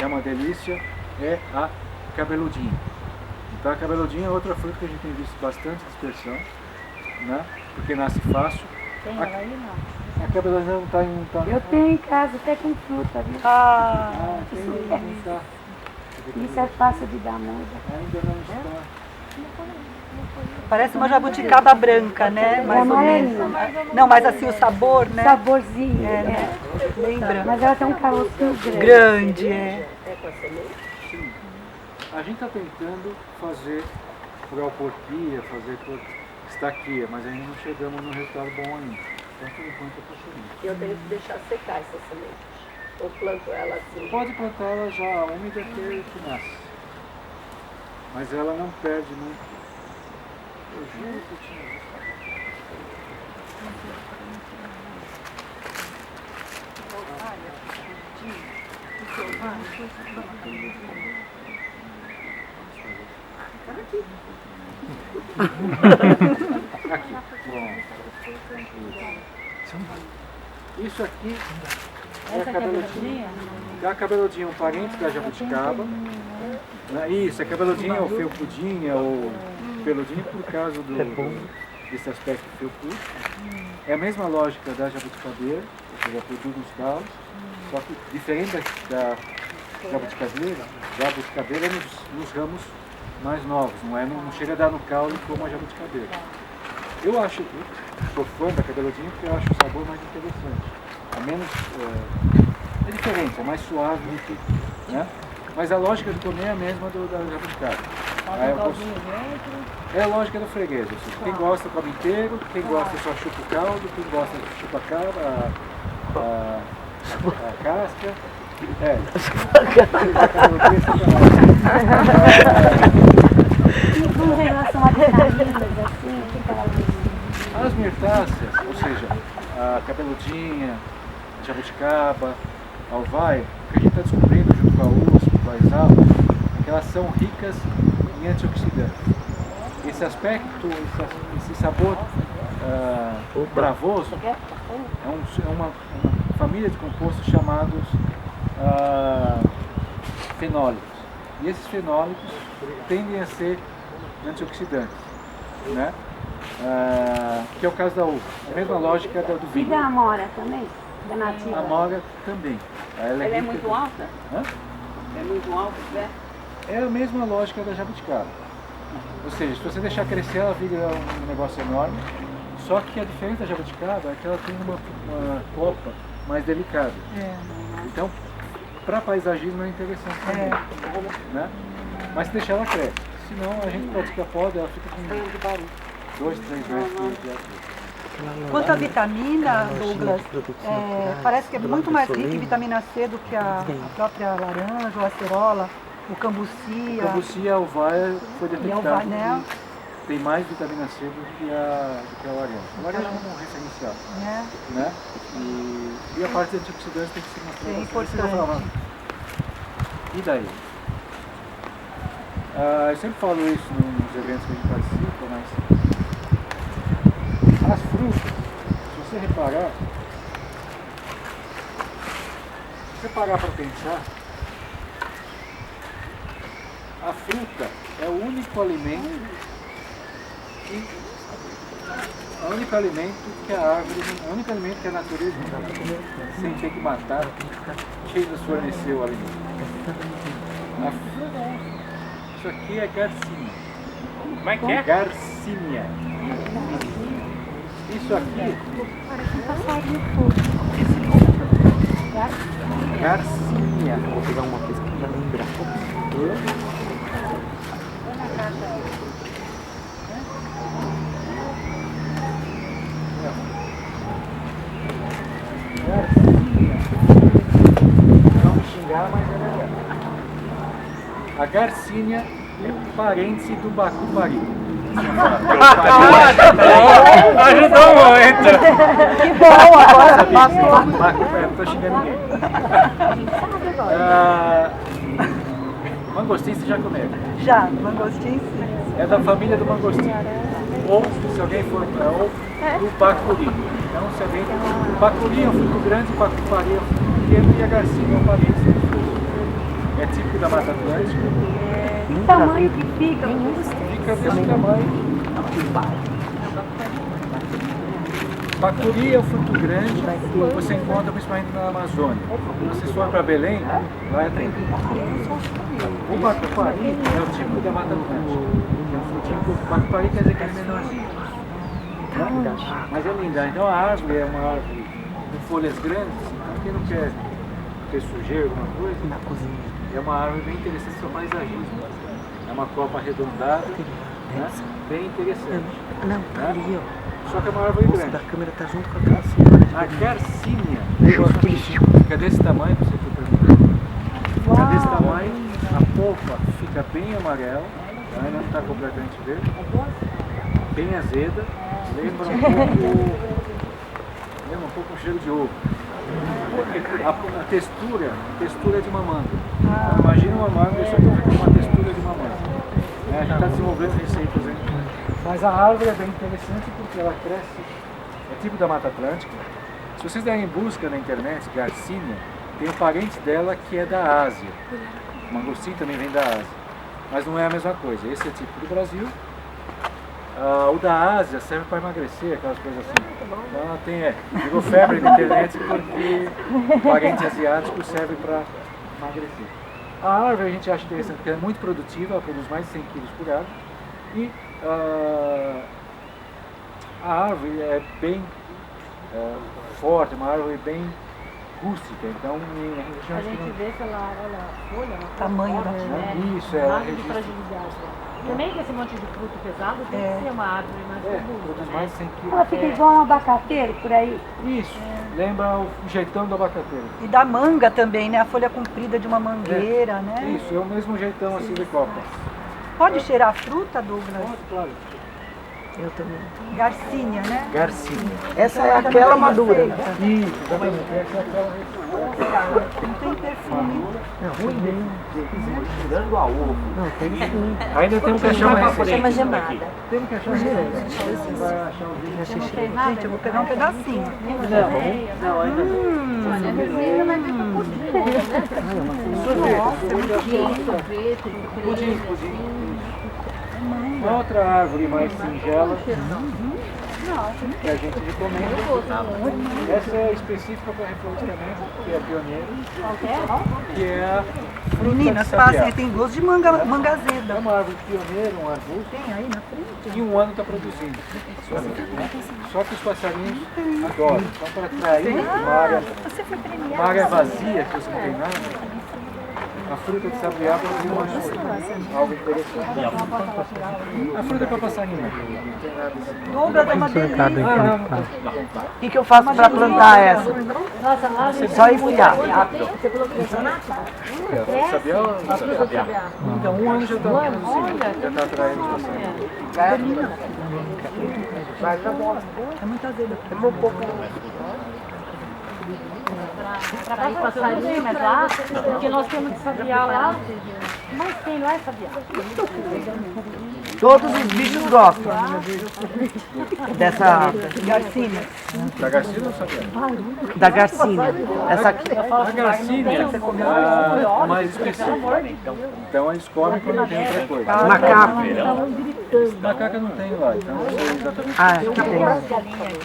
é uma delícia, é a cabeludinha. Então a cabeludinha é outra fruta que a gente tem visto bastante dispersão, né? Porque nasce fácil. Tem ela aí não? A cabeludinha não está em... Eu tenho em casa até com fruta, viu? Isso é fácil de dar muda. Ainda não está. Parece uma jabuticaba branca, né? Mais ou menos. Não, mas assim o sabor, né? Saborzinho. né? Lembra? Mas ela tem um carocinho grande. Grande, é. Sim. A gente está tentando fazer proporpia, fazer estaquia, mas ainda não chegamos num resultado bom ainda. Então, por enquanto, eu estou chegando. Eu tenho que deixar secar essa semente. Ou planto ela assim? Pode plantar ela já úmida que nasce. Mas ela não perde muito. Eu juro que eu tinha visto. Aqui. Isso aqui é a cabeludinha. É a cabeludinha, um parente da jabuticaba. Isso, a cabeludinha é o felpudinha, é o peludinho por causa do desse aspecto felpudo. É a mesma lógica da jabuticabeira, ou seja, produz nos caules, só que diferente da jabuticabeira é nos ramos mais novos, não chega a dar no caule como a jabuticabeira. Eu sou fã da cabeludinha porque eu acho o sabor mais interessante. É diferente, é mais suave do que, né? Mas a lógica de comer é a mesma da jabuticaba. É a lógica do freguês, ou seja, quem gosta come inteiro, quem gosta só chupa o caldo, quem gosta chupa a casca. Com relação a vitaminas, assim, o que ela diz? As mirtáceas, ou seja, a cabeludinha, a jabuticaba, a alvaia, o que a gente está descobrindo junto com a USP, com a Exalc, é que elas são ricas em antioxidantes. Esse aspecto, esse sabor bravoso, é uma família de compostos chamados fenólicos. E esses fenólicos tendem a ser antioxidantes, né? Que é o caso da uva. A mesma lógica do vinho. E da amora também? Da nativa? A amora também. Ela é muito alta? Hã? É muito alta, né? É a mesma lógica da jabuticaba. Ou seja, se você deixar crescer, ela vira um negócio enorme. Só que a diferença da jabuticaba é que ela tem uma copa mais delicada. Então, para paisagismo é interessante também. Né? Mas se deixar ela cresce. Senão a gente pratica poda, ela fica com 2, 3 metros de altura. Quanto à vitamina, Douglas, parece que é muito mais rica em vitamina C do que a própria laranja ou acerola, o cambuci. O cambuci, a alvaia foi detectado né? que tem mais vitamina C do que a laranja. A laranja é um referencial. Né? E a parte de antioxidantes tem que ser mostrada. É importante. E daí? Eu sempre falo isso nos eventos que a gente participa, mas as frutas, se você reparar, para pensar, a fruta é o único alimento que a árvore, o único alimento que a natureza não tem, sem ter que matar, que nos forneceu o alimento. Isso aqui é garcinha. Como é que é? Garcinha. Isso aqui. Parece um passarinho todo. Garcinha. Vou pegar uma coisa que já lembra. Não me xingar, mas é verdade. A garcinha é parente do bacupari. Ajudou muito. Que bom, agora passou. Não estou xingando ninguém. Mangostim você já comeu? Já, mangostim sim. É da família do mangostim. Ou, se alguém for, ou do bacuri. Então, se alguém... O bacuri é um fruto grande, o bacupari é um fruto pequeno e a garcinha é um parente do fruto. É típico da Mata Atlântica. Que tamanho que fica? Fica desse tamanho. Bacuri é um fruto grande, você encontra principalmente na Amazônia. Se você for para Belém, lá tem. O bacupari é o tipo da Mata Atlântica. É um frutinho que o bacupari quer dizer que é menorzinho. Mas é linda. Então a árvore é uma árvore com folhas grandes, então quem não quer ter sujeira, alguma coisa, Na cozinha. é uma árvore bem interessante, seu paisagismo. É uma copa arredondada, né? Bem interessante. Não, ali, ó. Só que é uma árvore A grande. da câmera tá junto com a calcinha. A garcinha fica desse tamanho, pra você ter perguntado. Fica desse tamanho, a polpa fica bem amarela, ainda não está completamente verde, bem azeda, lembra um pouco o cheiro de ovo. A textura é de uma manga. Então, imagina uma manga, isso aqui com uma textura de uma manga. A gente está desenvolvendo receitas aí. Mas a árvore é bem interessante porque ela cresce, é tipo da Mata Atlântica. Se vocês derem busca na internet, garcinha, tem um parente dela que é da Ásia. O mangostim também vem da Ásia. Mas não é a mesma coisa. Esse é tipo do Brasil O da Ásia serve para emagrecer, aquelas coisas assim. Então ela virou febre na internet porque parentes asiáticos servem para emagrecer. A árvore a gente acha interessante porque ela é muito produtiva, ela produz mais de 100 kg por árvore. E a árvore é bem forte, uma árvore bem rústica, então A gente vê pela folha, o tamanho da folha. Isso, nada de fragilidade. Também que esse monte de fruto pesado tem que ser uma árvore mais robusta. produz mais de 100 kg. Ela fica igual um abacateiro por aí. Isso, lembra o jeitão do abacateiro. E da manga também, né? A folha comprida de uma mangueira, né? Isso, é o mesmo jeitão assim de copa. Pode cheirar a fruta, Douglas? Claro. Eu também. Garcínia, né? Garcínia. Essa é aquela madura. Isso, exatamente. Essa é aquela Não tem perfume. Tirando a ovo. Não, tem sim. Ainda tem um caixão recente. Chama gemada. Tem um caixão recente. Você vai achar o vídeo. Gente, eu vou pegar um pedacinho. Não, ainda Pudim. Uma outra árvore mais singela que a gente recomenda. Essa é específica para reflorestamento, que é pioneiro, que é a fruta Meninas, de sabiá. passem, tem gosto de manga É azeda. uma árvore pioneira, um arbusto, Tem aí na frente? e um ano está produzindo. Só que os passarinhos adoram. Então, para atrair uma área vazia, que você não tem nada, a fruta de sabiá produz uma coisa, algo interessante. A fruta é para passarinho. Não tem nada assim. Douglas é uma delícia. O que eu faço para plantar essa? Só enfiar. Sabiá ou não sabiá? Então, um ano já está produzindo, já está atraindo os passarinhos. É muito azeda. Para passarinho, mas lá, porque nós temos de sabiá lá, mas tem lá é sabiá. Todos os bichos gostam dessa Garcínia. Da Garcínia ou sabiá? da garcínia. Essa aqui. A Garcínia é mais específica. Então eles comem quando tem outra coisa. Macaco. Macaca não tem lá, então não sei exatamente. Ah, aqui tem.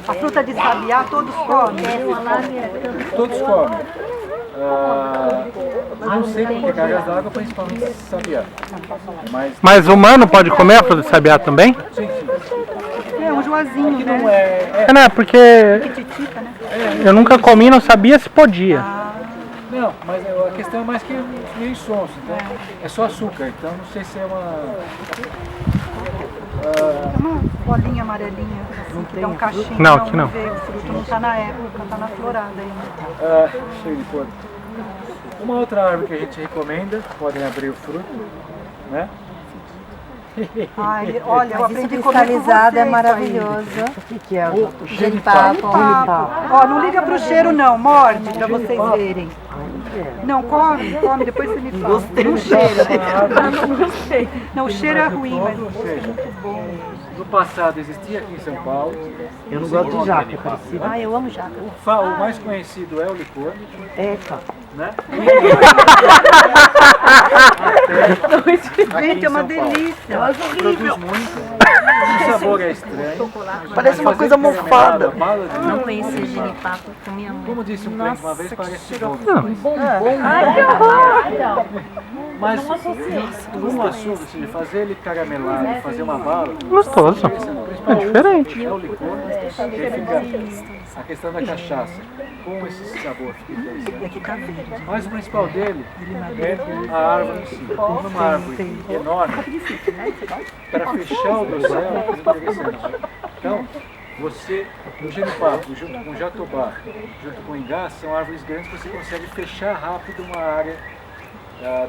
A fruta de sabiá todos comem. Todos comem. Não sei porque cargas d'água, principalmente sabiá. Mas o humano pode comer a fruta de sabiá também? Sim, sim. É um joazinho, Aqui né? não é. É, né? Porque Titita, né? eu nunca comi, não sabia se podia. Não, mas a questão é mais que meio insonso. Então é só açúcar, então não sei se é uma. É uma bolinha amarelinha, assim, que dá um cachinho. Não, aqui não. Vê, o fruto não tá na época, tá na florada ainda. Cheio de podre. Uma outra árvore que a gente recomenda, podem abrir o fruto, né? Ai, olha, eu Mas aprendi isso a comer com cristalizado vocês é maravilhoso. O que é? O Genipapo. Ó, não liga pro cheiro não, morde pra vocês verem. Não, come, depois você me fala. Gostei Não do cheira. cheiro. Não gostei. Não, o cheiro é ruim, mas Ou seja, no passado existia aqui em São Paulo. Eu não gosto de jaca, é parecido. Ai, eu amo jaca. O mais conhecido é o licor, Eita. né? gente, é uma delícia. Produz muito. O sabor é estranho. Parece uma Mas coisa fazer mofada. bala de Não conheci genipapo com minha mãe. Como disse um cliente uma vez, parece bom. Mas com açúcar, se fazer ele caramelado, fazer uma bala, Gostoso. É diferente. é o licor, que fica a questão da cachaça, com esse sabor fica interessante. Mas o principal dele é a árvore em si. Como uma árvore enorme, para fechar o dossel é interessante. Então, você, o genipapo, junto com o jatobá, junto com o ingá, são árvores grandes que você consegue fechar rápido uma área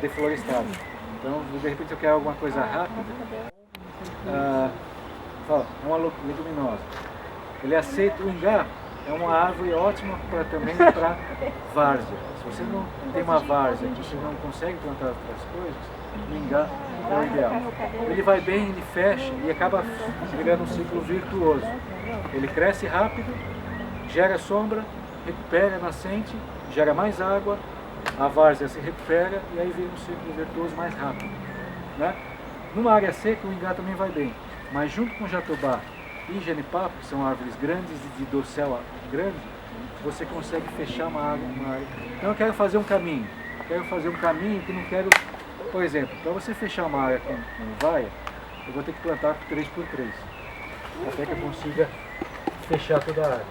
deflorestada. Então, de repente eu quero alguma coisa rápida, fala, é uma leguminosa. Ele aceita o ingá, é uma árvore ótima também para várzea. Se você não tem uma várzea, que você não consegue plantar outras coisas, o ingá é o ideal. Ele vai bem, ele fecha e acaba virando um ciclo virtuoso. Ele cresce rápido, gera sombra, recupera a nascente, gera mais água, a várzea se recupera e aí vira um ciclo virtuoso mais rápido, né? Numa área seca o ingá também vai bem. Mas junto com jatobá e jenipapo, que são árvores grandes e de dossel grande, você consegue fechar uma área. Então eu quero fazer um caminho. Que não quero, por exemplo, para você fechar uma área com vaia, eu vou ter que plantar 3x3, até que eu consiga fechar toda a área.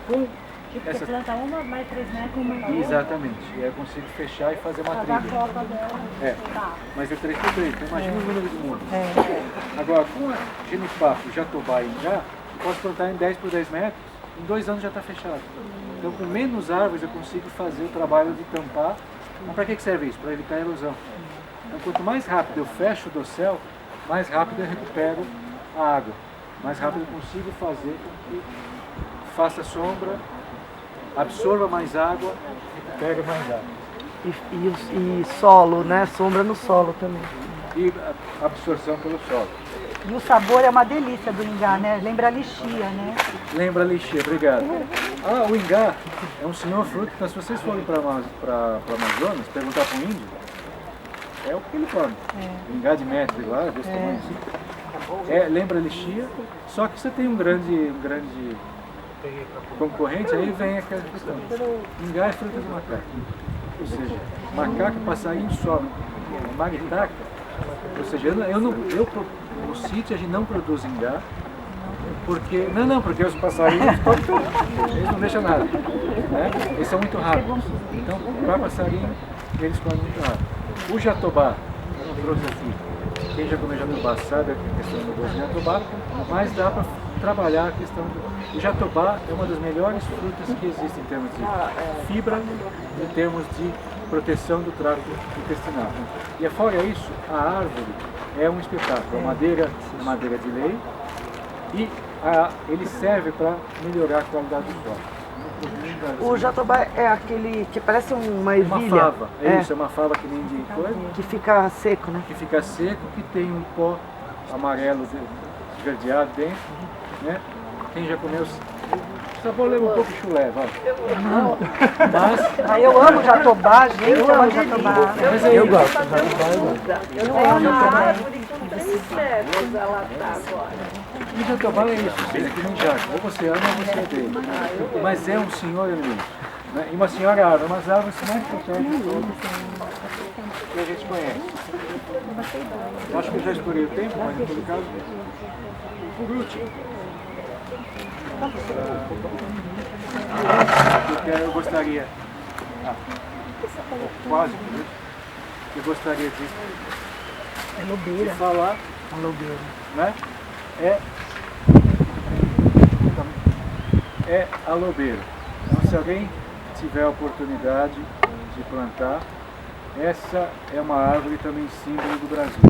Com Tipo, você planta uma, mais 3 metros. Exatamente, e aí eu consigo fechar e fazer uma trilha. Mas é 3x3, então imagina o número de muros. Agora, com a jenipapo, jatobá e ingá, eu posso plantar em 10x10 metros, em 2 anos já está fechado. Então, com menos árvores, eu consigo fazer o trabalho de tampar. Mas para que serve isso? Para evitar a erosão. Então, quanto mais rápido eu fecho o dossel, mais rápido eu recupero a água. Mais rápido eu consigo fazer com que faça sombra, absorva mais água, recupere mais água. E solo, né? Sombra no solo também. E absorção pelo solo. E o sabor é uma delícia do ingá, né? Lembra a lixia, né? Lembra a lixia, obrigado. O ingá é um senhor fruto, então se vocês forem para Amazonas, perguntar para um índio, é o que ele come. Ingá de metro lá, desse tamanho assim. Lembra a lixia, só que você tem um grande concorrente, aí vem aquela questão. Ingá é fruta do macaco. Ou seja, macaco, passarinho, sobe. Maritaca, ou seja, no sítio a gente não produz ingá, porque porque os passarinhos eles não deixam nada, né? Eles são muito rápidos, então para passarinho eles comem muito rápido. O jatobá, eu não trouxe aqui, quem já comeu jatobá sabe a questão do gosto de jatobá, mas dá para trabalhar a questão do jatobá. É uma das melhores frutas que existem em termos de fibra, em termos de proteção do trato intestinal. E fora isso, a árvore é um espetáculo. A madeira é madeira de lei e ele serve para melhorar a qualidade do solo. O jatobá é aquele que parece uma ervilha. Uma fava, isso, é uma fava que nem de coisa. Que fica seco, né? Que fica seco, que tem um pó amarelo esverdeado dentro, né? Quem já comeu, o sabor leva um pouco de chulé, vai. Mas eu amo jatobá, gente, eu amo jatobá. Eu gosto. É uma árvore com 3 metros ela está agora. E jatobá é isso, é que nem jaco. Ou você ama ou você odeia. Mas é um senhor elemento. Né? E uma senhora árvore, umas árvores mais protegem que a gente conhece. Eu acho que eu já escolhi o tempo, mas em todo caso, por último. Eu gostaria, quase por último, eu gostaria de falar, né? É alobeiro. Então, se alguém tiver a oportunidade de plantar, essa é uma árvore também símbolo do Brasil.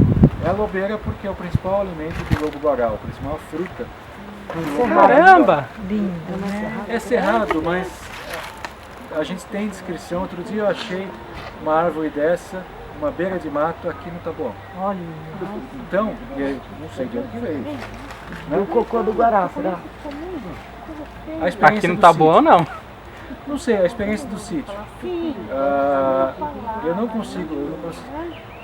É alobeira porque é o principal alimento do lobo-guará, a principal fruta. Caramba! Lindo, né? É cerrado, mas a gente tem descrição. Outro dia eu achei uma árvore dessa, uma beira de mato aqui no Taboão. Olha. Então, não sei de onde que veio. E o cocô do Guará, será? A experiência Aqui no do Taboão sítio. não. Não sei, a experiência do sítio. Eu não consigo.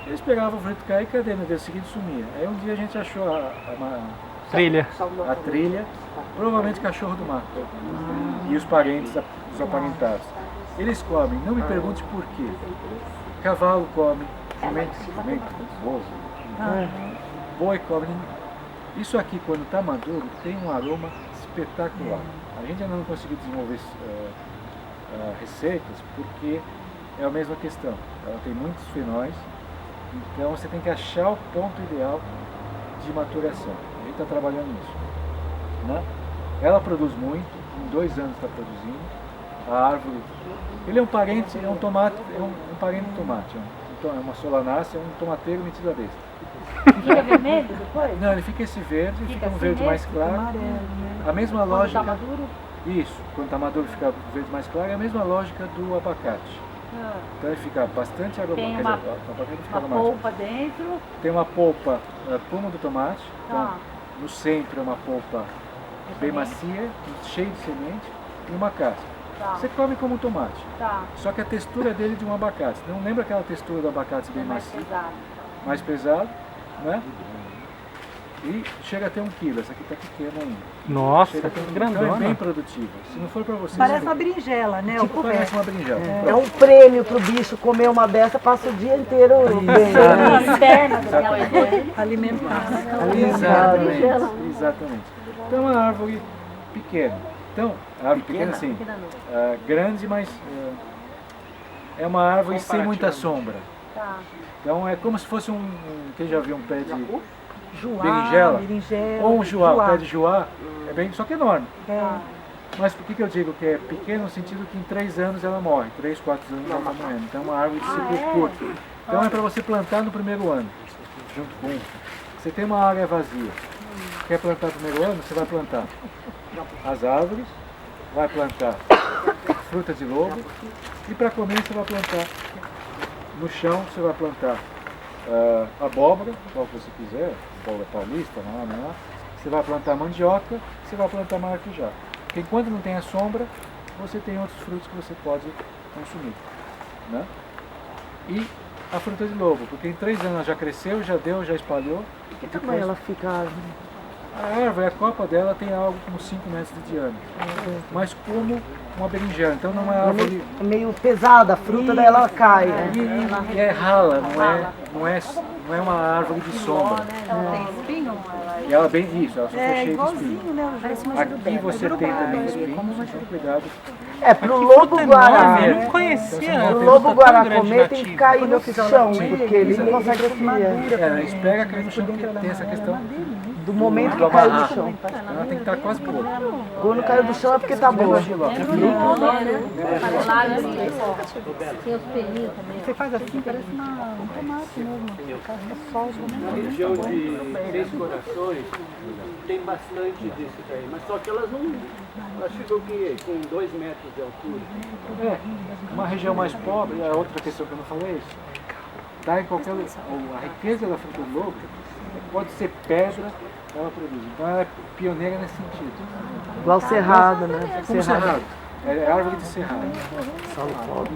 Eles pegavam o fruto cair e cadê? No dia seguinte sumia. Aí um dia a gente achou Trilha. a trilha, provavelmente cachorro do mato. E os parentes, os aparentados. Eles comem, não me pergunte por quê. Cavalo come, jumento, bozo, boi come. Isso aqui, quando está maduro, tem um aroma espetacular. A gente ainda não conseguiu desenvolver receitas porque é a mesma questão. Ela tem muitos fenóis, então você tem que achar o ponto ideal de maturação. A gente está trabalhando nisso. Né? Ela produz muito, em 2 anos está produzindo. A árvore, ele é um parente, é um tomate, é um parente do tomate, é uma solanácea, é um tomateiro metido a besta. Fica vermelho depois? Não, ele fica esse verde, fica um verde mais claro. A mesma Quando lógica. tá maduro? Isso, quando está maduro fica verde mais claro, é a mesma lógica do abacate. Então ele fica bastante aromático. Tem uma, o abacate fica uma aromático. polpa dentro. Tem uma polpa, pulma do tomate. Então, Tá. no centro é uma polpa bem macia, cheia de semente, e uma casca. Tá. Você come como um tomate. Tá. Só que a textura dele é de um abacate. Não lembra aquela textura do abacate bem É mais macio, pesado. mais pesado, né? E chega a ter 1 quilo, essa aqui está pequena ainda. Nossa, Chega a ter 1 quilo. grandona. Então é bem produtiva. Se não for para vocês... Parece uma berinjela, né? Tipo, parece uma berinjela. É um prêmio pro bicho comer uma dessa, passa o dia inteiro bem. Alimentar. Exatamente, exatamente. Então é uma árvore pequena. Então, a árvore pequena sim, grande, mas é uma árvore sem muita sombra. Então é como se fosse quem já viu um pé de berinjela, ou um juá, pé de juá, é bem, só que enorme. Mas por que eu digo que é pequeno no sentido que em 3 anos ela morre, 3, 4 anos ela está morrendo. Então é uma árvore de ciclo curto. Então é para você plantar no primeiro ano, junto com... Você tem uma área vazia, quer plantar no primeiro ano, você vai plantar as árvores, vai plantar fruta de lobo e para comer você vai plantar no chão, você vai plantar abóbora, qual que você quiser, abóbora paulista, não. Você vai plantar mandioca, você vai plantar maracujá. Porque enquanto não tem a sombra, você tem outros frutos que você pode consumir. Né? E a fruta de lobo, porque em 3 anos ela já cresceu, já deu, já espalhou. Que tamanho ela fica a árvore? A árvore, a copa dela tem algo como 5 metros de diâmetro, mas como uma berinjela, então não é árvore... É meio pesada, a fruta dela cai. E é rala, não é uma árvore de sombra. Ela tem espinho? E ela bem isso, ela só foi cheia de espinho. Igualzinho, né? Parece uma Aqui você tem também espinhos, então cuidado. É, pro lobo guará. Eu não conhecia. O lobo guará comer tem que nativa. cair no chão, porque ele não consegue comer. Espera cair no chão, porque tem essa questão Do momento do que caiu do amarrar. chão. Ela tem que estar quase boa. Quando caiu do chão é porque tá boa. Tem os pelinhos também. Você faz assim, parece um tomate mesmo. Soja, Na região de Três Corações tem bastante disso daí, mas só que elas não. Elas ficam o quê? Com 2 metros de altura. Uma região mais pobre, a outra questão que eu não falei é isso. Tá em qualquer lugar. A riqueza da fruta do lobo pode ser pedra, ela produz. Então ela é pioneira nesse sentido. Igual cerrado, né? Como cerrado. É árvore de cerrado.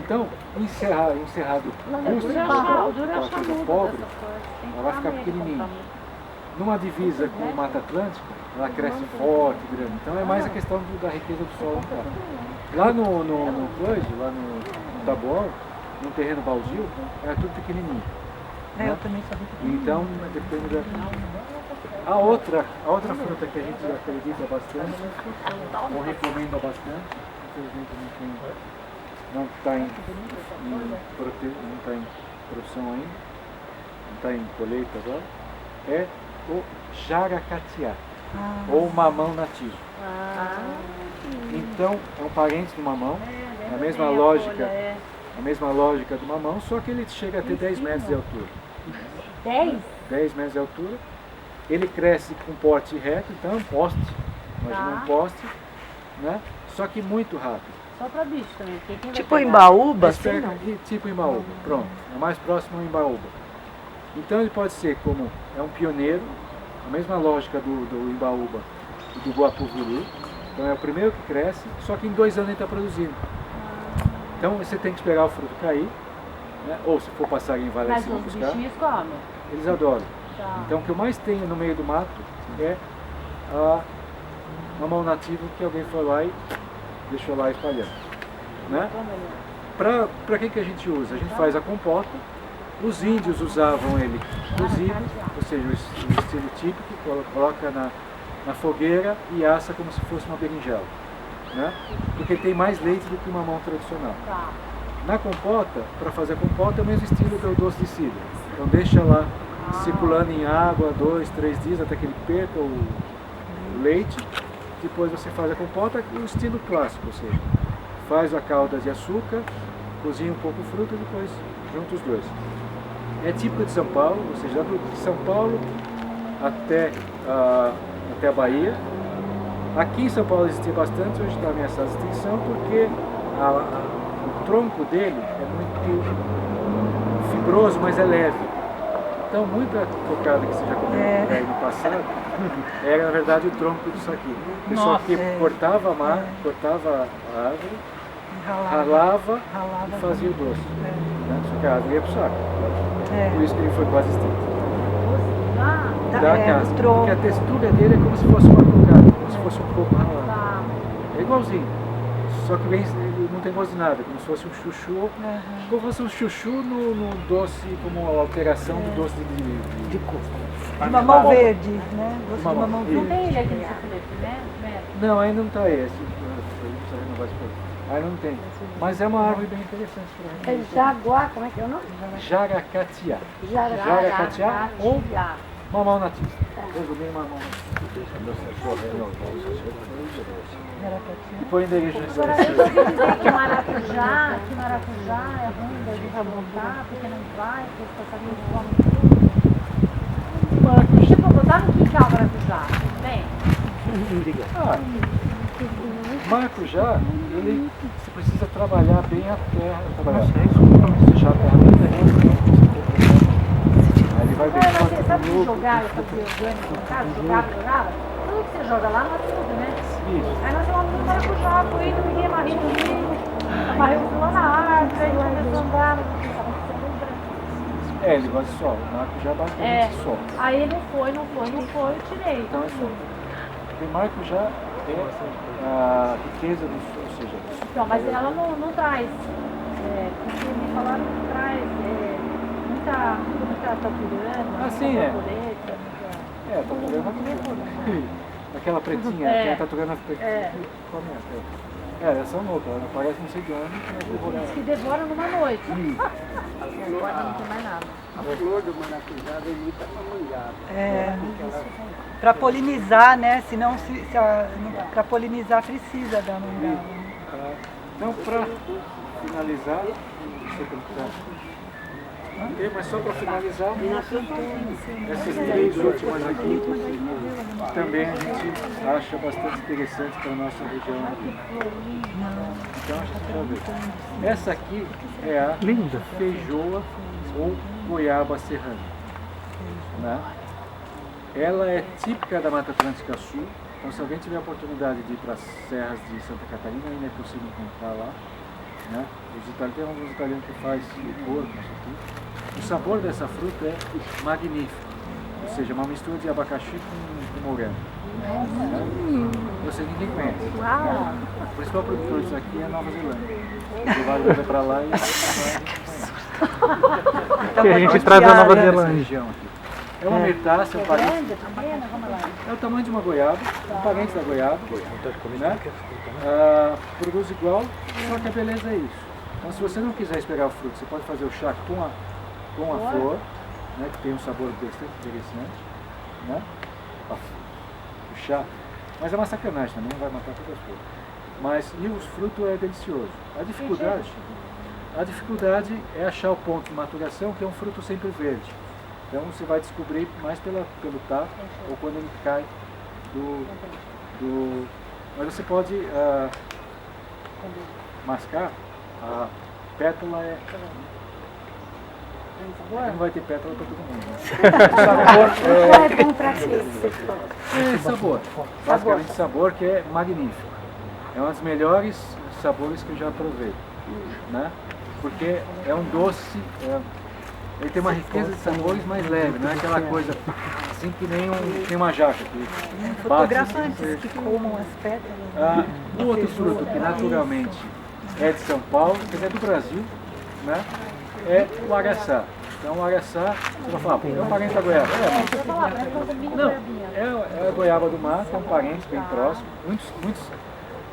Então, em cerrado rústico, aquela coisa pobre, ela vai ficar pequenininha. Numa divisa com o Mata Atlântica, ela cresce forte, grande. Então é mais a questão da riqueza do solo. Lá no Coisa, lá no Taboão, no terreno baldio, era tudo pequenininho. Eu também sabia. Então, depende da... A outra fruta que a gente acredita bastante, ou recomenda bastante, infelizmente não está em produção ainda, não está em colheita agora, é o jaracatiá, ou mamão nativo. Então, é um parente do mamão, a mesma lógica do mamão, só que ele chega a ter 10 metros de altura. 10 metros de altura. Ele cresce com porte reto, então é um poste. Imagina um poste, né? Só que muito rápido. Só para bicho também. Tipo embaúba, assim, não? Tipo embaúba, pronto. É mais próximo ao embaúba. Então ele pode ser como é um pioneiro, a mesma lógica do embaúba e do guapuvuru. Então é o primeiro que cresce, só que em 2 anos ele está produzindo. Então você tem que esperar o fruto cair, né? Ou se for passarinho vai lá em cima buscar. Mas os bichinhos comem. Eles adoram. Então o que eu mais tenho no meio do mato é a mamão nativo que alguém foi lá e deixou lá espalhando. Né? Para que a gente usa? A gente faz a compota. Os índios usavam ele cozido, ou seja, o estilo típico, coloca na fogueira e assa como se fosse uma berinjela. Né? Porque tem mais leite do que o mamão tradicional. Na compota, para fazer a compota, é o mesmo estilo do doce de cidra. Então deixa lá circulando em água 2, 3 dias até que ele perca o leite. Depois você faz a compota, o estilo clássico, ou seja, faz a calda de açúcar, cozinha um pouco o fruto e depois junta os dois. É típico de São Paulo, ou seja, de São Paulo até a Bahia. Aqui em São Paulo existia bastante, hoje está ameaçado de extinção, porque o tronco dele é muito fibroso, mas é leve. Então, muita cocada que você já comeu aí no passado era, na verdade, o tronco disso aqui. O pessoal que cortava a árvore, ralava e fazia o doce. Né? Só que a árvore ia para o saco. Por isso que ele foi quase extinto. Da casca. dos Porque troncos. a textura dele é como se fosse uma cocada, como se fosse um coco ralado. Tá. É igualzinho. Só que ele não tem gosto de nada, como se fosse um chuchu. Como se fosse um chuchu no doce, como alteração do doce de coco. De mamão verde, né? Gosto de Mamão. mamão Não verde. tem ele aqui no chocolates, né? Não, ainda não está esse. Ainda não tem. Mas é uma árvore bem interessante para É jaguar, como é que é o nome? Jaracatia. Jaracatia. Jaracatia ou mamão nativo. Resumindo, mamão. E põe endereço de Agora, eu ouvi dizer que maracujá é ruim da gente botar, porque não vai, porque os passarinhos comem tudo. maracujá. Tipo, botar no quintal maracujá, tem? Maracujá, ele você precisa trabalhar bem a terra. Sujar a terra bem terrena. Aí ele vai bem. Mas você sabe que jogar, eu fazia orgânico em casa, jogava. Tudo que você joga lá não ajuda, né? Isso. Aí nós chamamos de maracujá, fui indo, peguei amarrei no milho, amarrei o lá na árvore, aí começou a andar, Ele gosta de sol. O maracujá é basicamente sol. Aí não foi, eu tirei. Então é sol. Porque maracujá é a riqueza do sol, ou seja, do sol. Então, mas ela não traz, porque me falaram que traz muita taturana, sim, é. borboleta, É, a taturana come. Aquela pretinha, É. tem a taturana pretinha. É. Come essa. Elas são loucas, ela aparece não sei de onde, mas eu vou olhar. que devora numa noite. Agora não tem mais nada. A flor do maracujá limita a mangaba. Para polinizar, né? Senão, para polinizar precisa da mangaba. Então, para finalizar, não sei como está. Mas só para finalizar, essas três últimas aqui também a gente acha bastante interessante para a nossa região aqui. Então a gente vai ver. Essa aqui é a feijoa ou goiaba serrana. Né? Ela é típica da Mata Atlântica Sul. Então, se alguém tiver a oportunidade de ir para as serras de Santa Catarina, ainda é possível encontrar lá. Né? Tem alguns italianos que fazem licor com isso aqui. O sabor dessa fruta é magnífico, ou seja, uma mistura de abacaxi com morango. Você ninguém conhece. O principal produtor disso aqui é a Nova Zelândia. Você vai levar para lá e Que a gente traz da Nova essa Zelândia. região aqui. É uma metácea, um parente. É o tamanho de uma goiaba, um parente da goiaba. Né? Produz igual, só que a beleza é isso. Então, se você não quiser esperar o fruto, você pode fazer o chá com a flor, né, que tem um sabor bastante interessante. Né? O chá. Mas é uma sacanagem também, não vai matar todas as flores. E o fruto é delicioso. A dificuldade é achar o ponto de maturação, que é um fruto sempre verde. Então você vai descobrir mais pelo tato ou quando ele cai do... Mas você pode mascar, a pétala é... Não vai ter pétala para todo mundo. Né? É bom pra quê? É sabor. Basicamente sabor que é magnífico. É um dos melhores sabores que eu já provei. Né? Porque é um doce, ele tem uma riqueza de sabores mais leve, não é aquela coisa assim que nem uma jaca. Fotografa antes que comam as pétalas. O outro fruto que naturalmente é de São Paulo, quer dizer, do Brasil, né? É o araçá. Então o araçá, você vai falar, é um parente da goiaba. Não, é a goiaba do mato, é um parente bem próximo. Muitos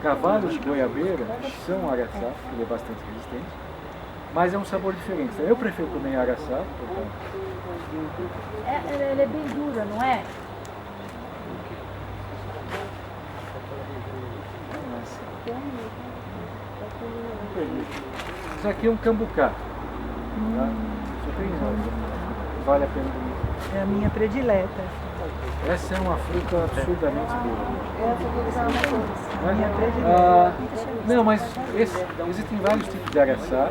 cavalos de goiabeira são araçá, porque ele é bastante resistente, mas é um sabor diferente. Eu prefiro comer araçá. Ele é bem dura, não é? Isso aqui é um cambucá. Tá? Vale a pena. É a minha predileta. Essa é uma fruta absurdamente boa. A minha predileta. Não, mas existem vários tipos de araçá.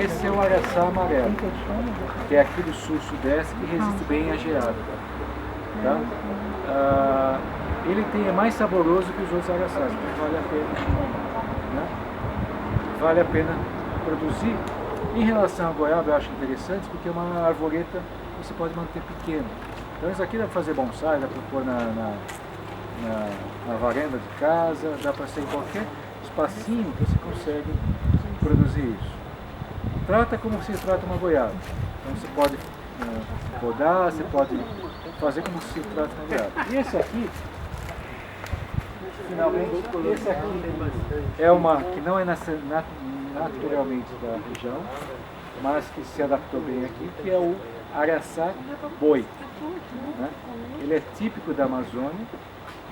Esse é o araçá amarelo, que é aqui do sul-sudeste, que resiste bem à geada. Tá? Ele é mais saboroso que os outros araçás, então vale a pena. Né? Vale a pena produzir. Em relação à goiaba, eu acho interessante, porque é uma arvoreta que você pode manter pequena. Então isso aqui dá para fazer bonsai, dá para pôr na varanda de casa, dá para ser em qualquer espacinho que você consegue produzir isso. Trata como se trata uma goiaba. Então você pode podar, você pode fazer como se trata uma goiaba. E esse aqui, finalmente, esse aqui é uma que não é naturalmente da região, mas que se adaptou bem aqui, que é o araçá boi. Né? Ele é típico da Amazônia,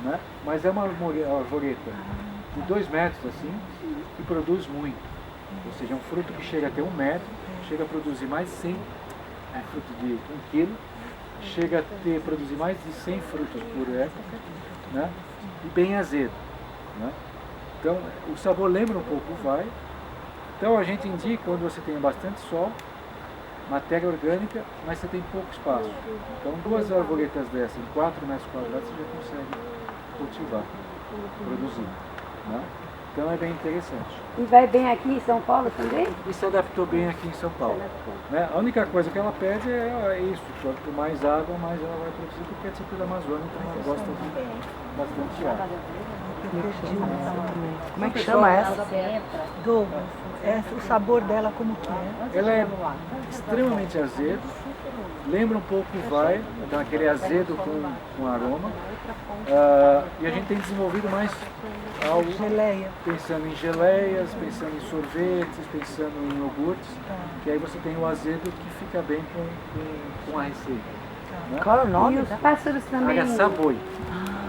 né? Mas é uma arvoreta de 2 metros assim, que produz muito. Ou seja, é um fruto que chega a ter 1 metro, chega a produzir mais de 100, é fruto de 1 quilo, chega a produzir mais de 100 frutos por época, né? E bem azedo. Né? Então, o sabor lembra um pouco o vai. Então, a gente indica onde você tem bastante sol, matéria orgânica, mas você tem pouco espaço. Então, 2 arvoretas dessas em 4 metros quadrados você já consegue cultivar, produzir. Né? Então, é bem interessante. E vai bem aqui em São Paulo também? E se adaptou bem aqui em São Paulo. Né? A única coisa que ela pede é isso, quanto mais água, mais ela vai produzir, porque é tipo da Amazônia, então ela gosta de bastante água. Como é que chama essa? Douglas, o sabor dela como que é? Ela é extremamente azedo, lembra um pouco o vai, então aquele azedo com aroma. E a gente tem desenvolvido mais algo pensando em geleias, pensando em sorvetes, pensando em iogurtes, que aí você tem o azedo que fica bem com a receita. Né? Qual é o nome? E os pássaros também. Araçá boi.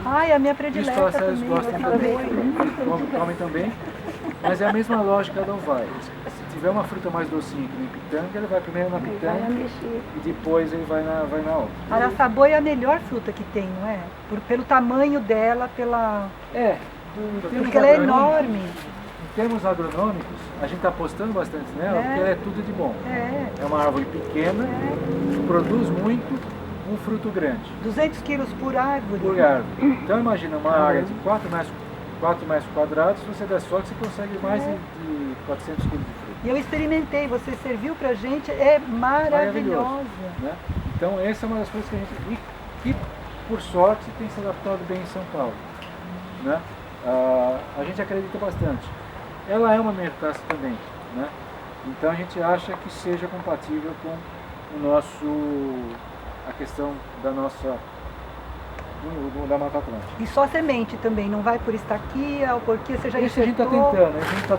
Ai, a minha Os predileta pássaros também. gostam também, comem também, mas é a mesma lógica do vai. Se tiver uma fruta mais docinha que nem pitanga, ele vai primeiro na pitanga e depois ele vai na outra. Araçaboi é a melhor fruta que tem, não é? Pelo tamanho dela, porque ela é enorme. Em termos agronômicos, a gente está apostando bastante nela porque ela é tudo de bom. É uma árvore pequena, produz muito, um fruto grande. 200 quilos por árvore. Então imagina uma área de 4 metros quadrados, se você der sorte, você consegue mais de 400 quilos de fruta. E eu experimentei, você serviu pra gente, é maravilhosa. Né? Então essa é uma das coisas que a gente... E por sorte tem se adaptado bem em São Paulo. Né? A gente acredita bastante. Ela é uma mirtácea também. Né? Então a gente acha que seja compatível com o a questão da nossa da Mata Atlântica. E só semente também, não vai por estaquia ou por que você já Isso enxertou? a gente está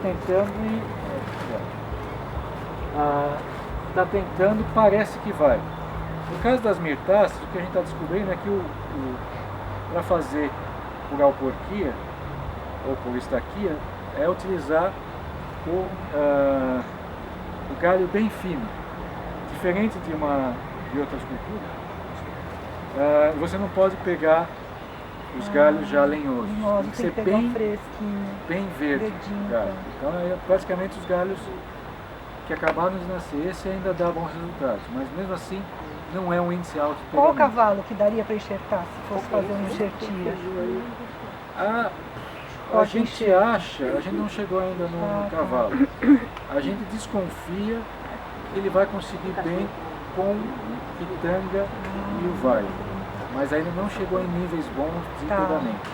tentando e parece que vai. No caso das mirtáceas, o que a gente está descobrindo é que para fazer por alporquia ou por estaquia é utilizar o galho bem fino, diferente de outras culturas. Você não pode pegar os galhos já lenhosos, tem que ser bem verde. Então praticamente os galhos que acabaram de nascer, esse ainda dá bons resultados, mas mesmo assim não é um índice alto de Qual pegamento. cavalo que daria para enxertar se fosse fazer um enxertia? A gente acha, a gente não chegou ainda no cavalo, a gente desconfia que ele vai conseguir bem com pitanga e o vai, mas ainda não chegou em níveis bons de pegamento.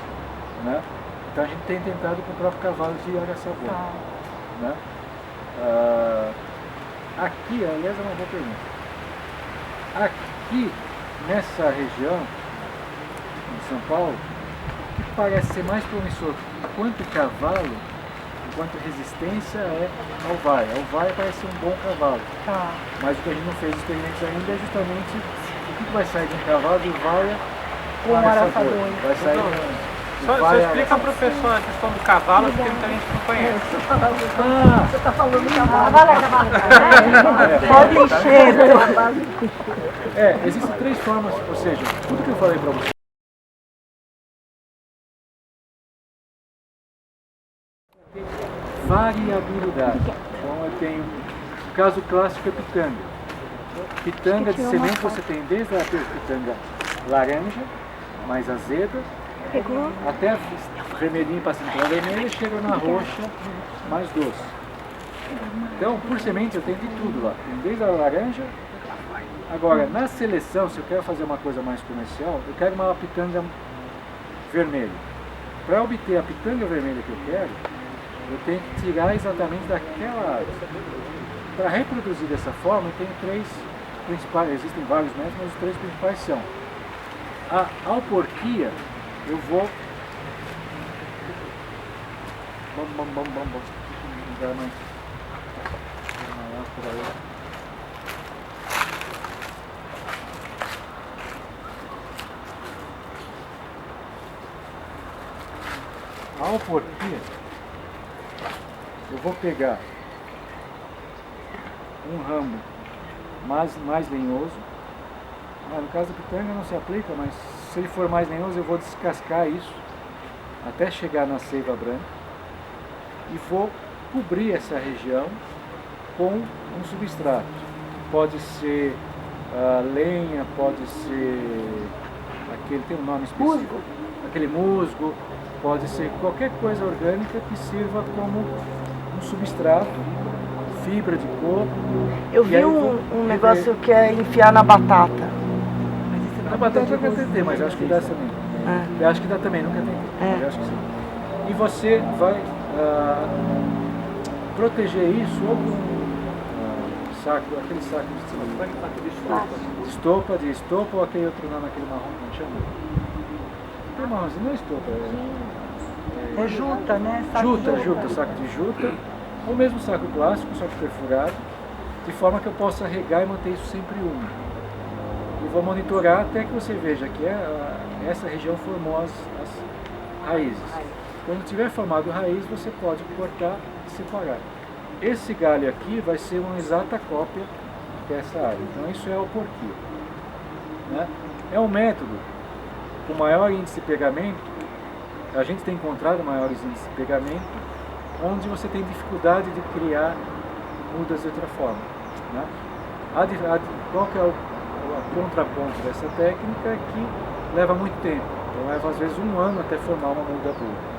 Né? Então a gente tem tentado com o próprio cavalo de araçaboi. Né? Aqui, aliás, é uma boa pergunta. Aqui, nessa região, em São Paulo, o que parece ser mais promissor enquanto cavalo, enquanto resistência, é ao vai. Ao vai parece ser um bom cavalo. Mas o que a gente não fez experimentos ainda é justamente o que vai sair de um cavalo de vai com araçaboi. Vai sair Só explica para o pessoal a questão do cavalo, porque muita gente não conhece. Você está falando do cavalo. Pode encher. Existem 3 formas, ou seja, tudo que eu falei para você. Variabilidade. Então eu tenho, o caso clássico é pitanga. Pitanga de semente você tem desde a pitanga laranja, mais azeda, até vermelhinho passando pela vermelha e chega na roxa mais doce. Então, por semente eu tenho de tudo lá. Tem desde a laranja Agora, na seleção, se eu quero fazer uma coisa mais comercial, eu quero uma pitanga vermelha. Para obter a pitanga vermelha que eu quero, eu tenho que tirar exatamente daquela árvore. Para reproduzir dessa forma, eu tenho três principais, existem vários métodos, mas os três principais são a alporquia, eu vou... A alporquia, eu vou pegar um ramo mais lenhoso. No caso da pitanga não se aplica, mas se ele for mais lenhoso eu vou descascar isso até chegar na seiva branca e vou cobrir essa região com um substrato. Pode ser lenha, pode ser aquele, tem um nome específico, aquele musgo, pode ser qualquer coisa orgânica que sirva como um substrato, fibra de coco. Eu vi um negócio que é enfiar na batata. Na batata eu nunca tentei, mas acho que dá também. Eu acho que dá também, nunca tentei. Mas acho que sim. E você vai proteger isso ou com saco, aquele saco de estopa ou aquele outro nome, aquele marrom, como chama? Não é marronzinho, não é estopa. É juta, né? Saco Juta, saco de juta, ou mesmo saco plástico, só que perfurado, de forma que eu possa regar e manter isso sempre úmido. E vou monitorar até que você veja que essa região formou as raízes. Quando tiver formado raiz, você pode cortar e separar. Esse galho aqui vai ser uma exata cópia dessa área. Então isso é a alporquia, né? É um método com maior índice de pegamento. A gente tem encontrado maiores índices de pegamento onde você tem dificuldade de criar mudas de outra forma, né? Qual que é o contraponto dessa técnica? É que leva muito tempo. Então leva às vezes 1 ano até formar uma muda boa.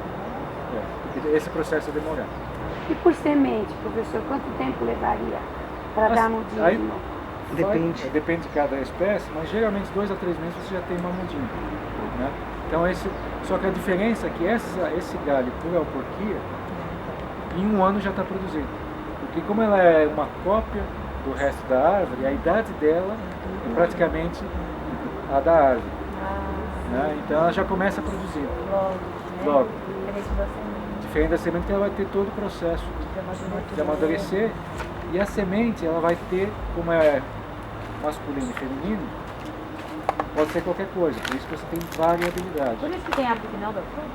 Esse processo é demorado. E por semente, professor, quanto tempo levaria para dar mudinha? Aí, depende de cada espécie, mas geralmente 2 a 3 meses você já tem uma mudinha, né? Então só que a diferença é que esse galho por alporquia, em 1 ano já está produzindo. Porque como ela é uma cópia do resto da árvore, a idade dela é praticamente a da árvore, né? Então ela já começa a produzir logo. Diferente da semente, ela vai ter todo o processo de amadurecer, e a semente ela vai ter, como é masculino e feminino, pode ser qualquer coisa, por isso que você tem variabilidade. Por isso que tem árvore que não dá fruta?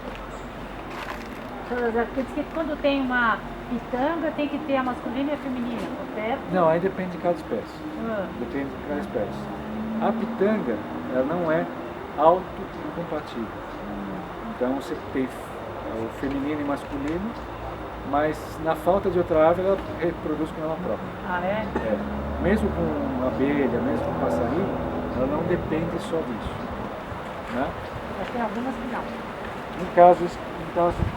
Porque diz que quando tem uma pitanga tem que ter a masculina e a feminina, correto? Não, aí depende de cada espécie. Depende de cada espécie. A pitanga, ela não é autocompatível. Então você tem o feminino e masculino, mas na falta de outra árvore ela reproduz com ela própria. Ah, é? Mesmo com abelha, mesmo com passarinho, ela não depende só disso, né? Mas tem algumas que não. No caso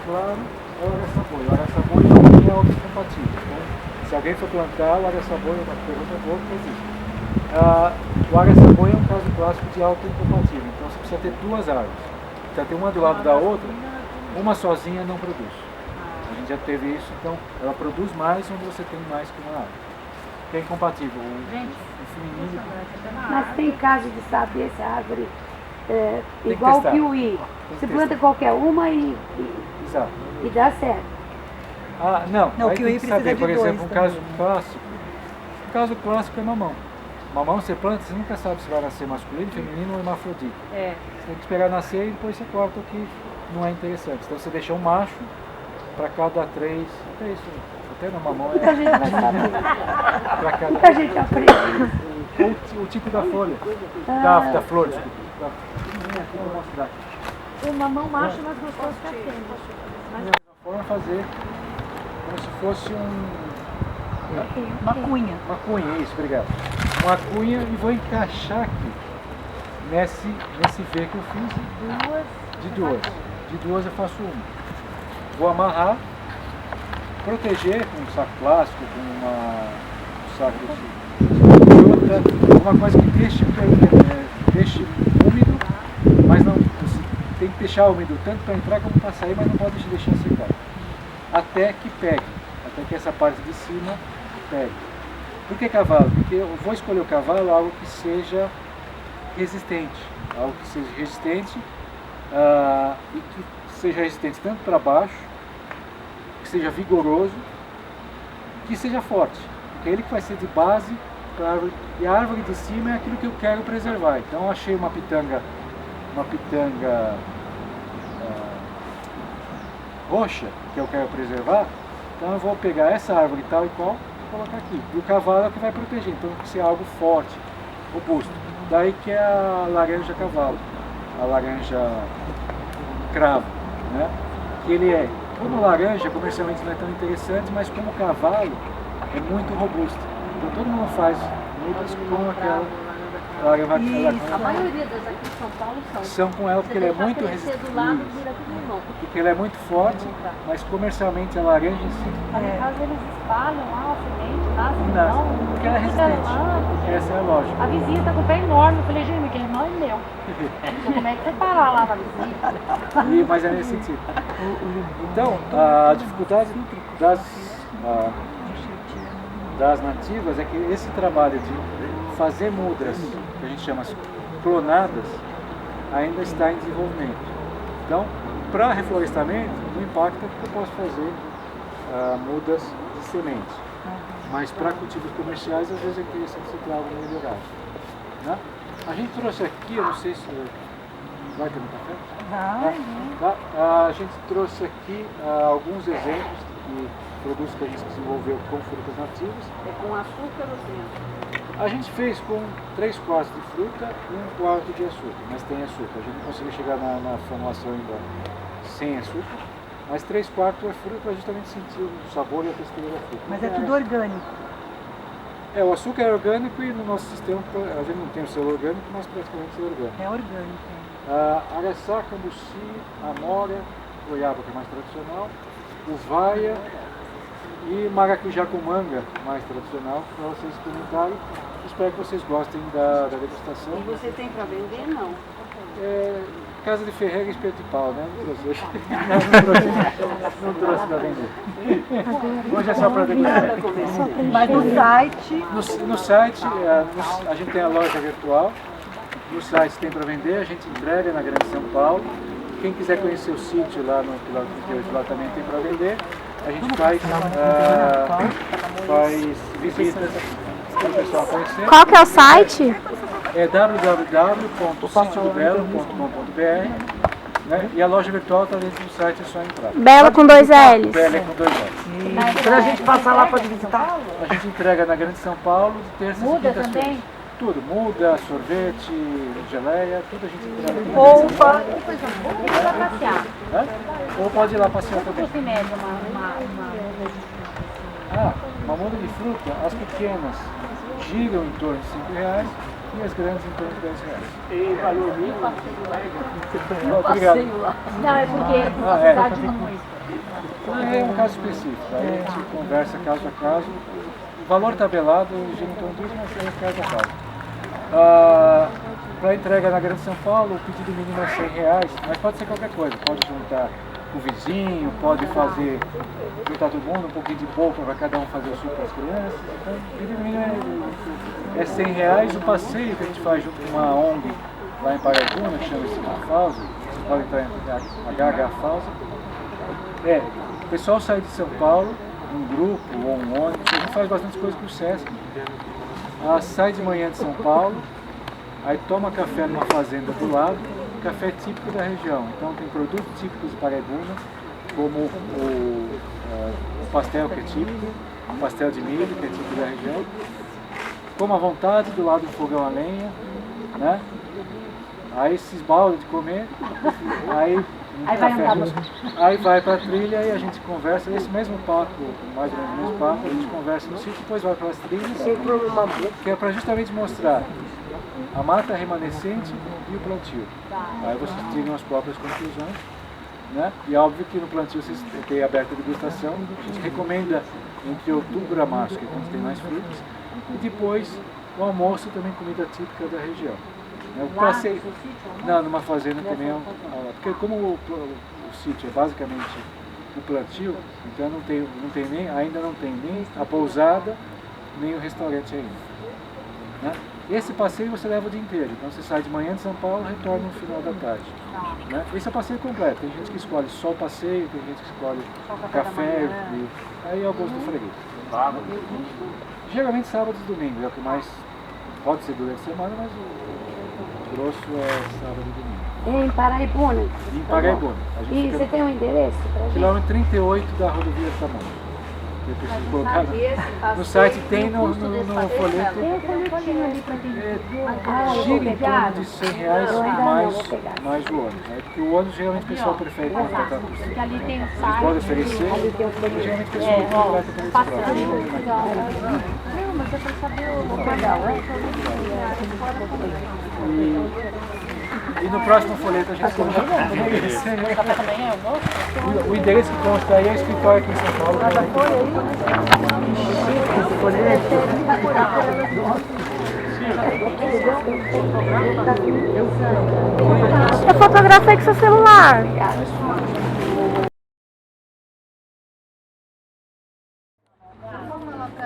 claro, é o araçaboi. O araçaboi não é autocompatível. Então, se alguém for plantar, o araçaboi é uma pergunta boa que existe. O araçaboi é um caso clássico de autoincompatível. Então você precisa ter 2 árvores. Precisa ter uma do lado da outra. Uma sozinha não produz. A gente já teve isso, então ela produz mais onde você tem mais que uma árvore. Que é incompatível. O feminino. Mas tem caso de saber se a árvore igual o kiwi. Você planta qualquer uma e dá certo. Não, aí o kiwi tem que saber, por exemplo, um também. caso clássico é mamão. Mamão você planta, você nunca sabe se vai nascer masculino, feminino ou hermafrodita. Você tem que esperar nascer e depois você corta o que não é interessante. Então você deixa um macho para cada 3, até isso, até no mamão Muita gente vai saber. Para cada... Muita gente aprende. O tipo da folha, da flor, desculpa. Vou mostrar. O mamão macho nós gostamos de ficar Vamos fazer como se fosse Uma cunha. Uma cunha, isso, obrigado. Uma cunha, e vou encaixar aqui nesse V que eu fiz de duas eu faço uma. Vou amarrar, proteger com um saco plástico, com um saco de uma coisa que deixe úmido, mas não tem que deixar úmido tanto para entrar como para sair, mas não pode deixar secar. Até que pegue, até que essa parte de cima pegue. Por que cavalo? Porque eu vou escolher o cavalo algo que seja resistente, e que seja resistente tanto para baixo, que seja vigoroso, que seja forte, porque é ele que vai ser de base para a árvore, e a árvore de cima é aquilo que eu quero preservar. Então eu achei uma pitanga roxa, que eu quero preservar, então eu vou pegar essa árvore tal e qual e colocar aqui. E o cavalo é o que vai proteger, então tem que ser algo forte, robusto. Daí que é a laranja cavalo, a laranja cravo, né? Que ele é, como laranja comercialmente não é tão interessante, mas como cavalo é muito robusto. Então todo mundo faz mudas com aquela laranja. A maioria das aqui em São Paulo são com ela porque ele é muito resistente. Porque ele é muito forte, mas comercialmente a laranja em si. No caso eles espalham lá a semente, nasce, porque ela é resistente. Essa é a lógica. A vizinha tá com o pé enorme, eu falei, gente, aquele não é meu. Então, como é que você parar lá na vizinha? Mas é nesse sentido. Então, a dificuldade das nativas é que esse trabalho de fazer mudas, que a gente chama clonadas, ainda está em desenvolvimento. Então, para reflorestamento, não impacta porque eu posso fazer mudas de semente. Mas para cultivos comerciais, às vezes é interessante você ter algo melhorado. Né? A gente trouxe aqui, eu não sei se vai ter no café? Tá? A gente trouxe aqui alguns exemplos de produtos que a gente desenvolveu com frutas nativas. É com açúcar ou sem açúcar? A gente fez com 3/4 de fruta e 1/4 de açúcar, mas tem açúcar. A gente não conseguiu chegar na formulação ainda sem açúcar, mas 3/4 é fruta para justamente sentir o sabor e a textura da fruta. Mas é tudo orgânico. O açúcar é orgânico e no nosso sistema a gente não tem o selo orgânico, mas praticamente é orgânico. É orgânico. Araçá, cambuci, amora, goiaba, que é mais tradicional, uvaia e maracujá com manga, mais tradicional, para vocês experimentarem. Espero que vocês gostem da degustação. E você tem para vender, não? Casa de Ferreira e Espeto de Pau, né? Não trouxe para vender. Hoje é só para degustar. Mas no site... No site, a gente tem a loja virtual. No site tem para vender, a gente entrega na Grande São Paulo. Quem quiser conhecer o sítio lá no quilômetro 38, lá também tem para vender. A gente faz visitas para o pessoal conhecer. Qual que é o site? É www.sitiodobelo.com.br, né? E a loja virtual está dentro do site, é só entrar. Belo com 2 L's. Belo com 2 L's. Para a gente passar lá para visitar? A gente entrega na Grande São Paulo de terça e quinta-feira. Tudo, muda, sorvete, geleia, tudo a gente entrega. Polpa. Ou pode ir lá passear também. Custa em média Uma muda de fruta, as pequenas giram em torno de R$5 e as grandes em torno de R$10. E valor mínimo? Obrigado. Não, é porque a cidade não é um caso específico, aí a gente conversa caso a caso. O valor tabelado gira em torno disso, mas é caso a caso. Para entrega na Grande São Paulo, o pedido mínimo é R$100, mas pode ser qualquer coisa. Pode juntar o vizinho, pode fazer, juntar todo mundo, um pouquinho de polpa para cada um fazer o suco para as crianças. Então, o pedido mínimo é R$100. O passeio que a gente faz junto com uma ONG lá em Paraibuna, que chama-se Mafausa, vocês podem entrar em HH-Fausa. O pessoal sai de São Paulo, um grupo ou um ônibus, a gente faz bastante coisa com o Sesc. Sai de manhã de São Paulo, aí toma café numa fazenda do lado, café típico da região. Então tem produtos típicos de Paraibuna, como o pastel, que é típico, o pastel de milho, que é típico da região. Coma à vontade, do lado do fogão a lenha, né? Aí se esbalda de comer, aí vai para a trilha e a gente conversa, esse mesmo papo, mais ou menos o mesmo papo, a gente conversa no sítio, depois vai para as trilhas, que é para justamente mostrar a mata remanescente e o plantio. Aí vocês tiram as próprias conclusões, né? E é óbvio que no plantio vocês têm aberta a degustação, a gente recomenda entre outubro a março, que é quando tem mais frutas, e depois o almoço também comida típica da região. Eu passei, não, numa fazenda também, porque como o sítio é basicamente o plantio, então ainda não tem nem a pousada, nem o restaurante ainda. Né? Esse passeio você leva o dia inteiro, então você sai de manhã de São Paulo e retorna no final da tarde. Né? Esse é o passeio completo, tem gente que escolhe só o passeio, tem gente que escolhe café, e aí é o gosto do freguês. Geralmente sábado e domingo, é o que mais pode ser durante a semana, mas o grosso é sábado e domingo. Em Paraibuna? Em Paraibuna. E você tem um endereço pra gente? Quilômetro 38 da rodovia Tamanho. Eu preciso colocar no site, tem no folheto. Tem um folhetinho ali pra quem gira em torno de R$100 mais o ônibus. Né? Porque o ônibus geralmente o pessoal prefere contratar por si. Ali tem o Eles site. podem oferecer, geralmente o pessoal contrata por esse Não, mas é pra saber o local. E no próximo folheto a gente coloca o endereço que consta aí é o escritório aqui em São Paulo. Eu fotografei com seu celular.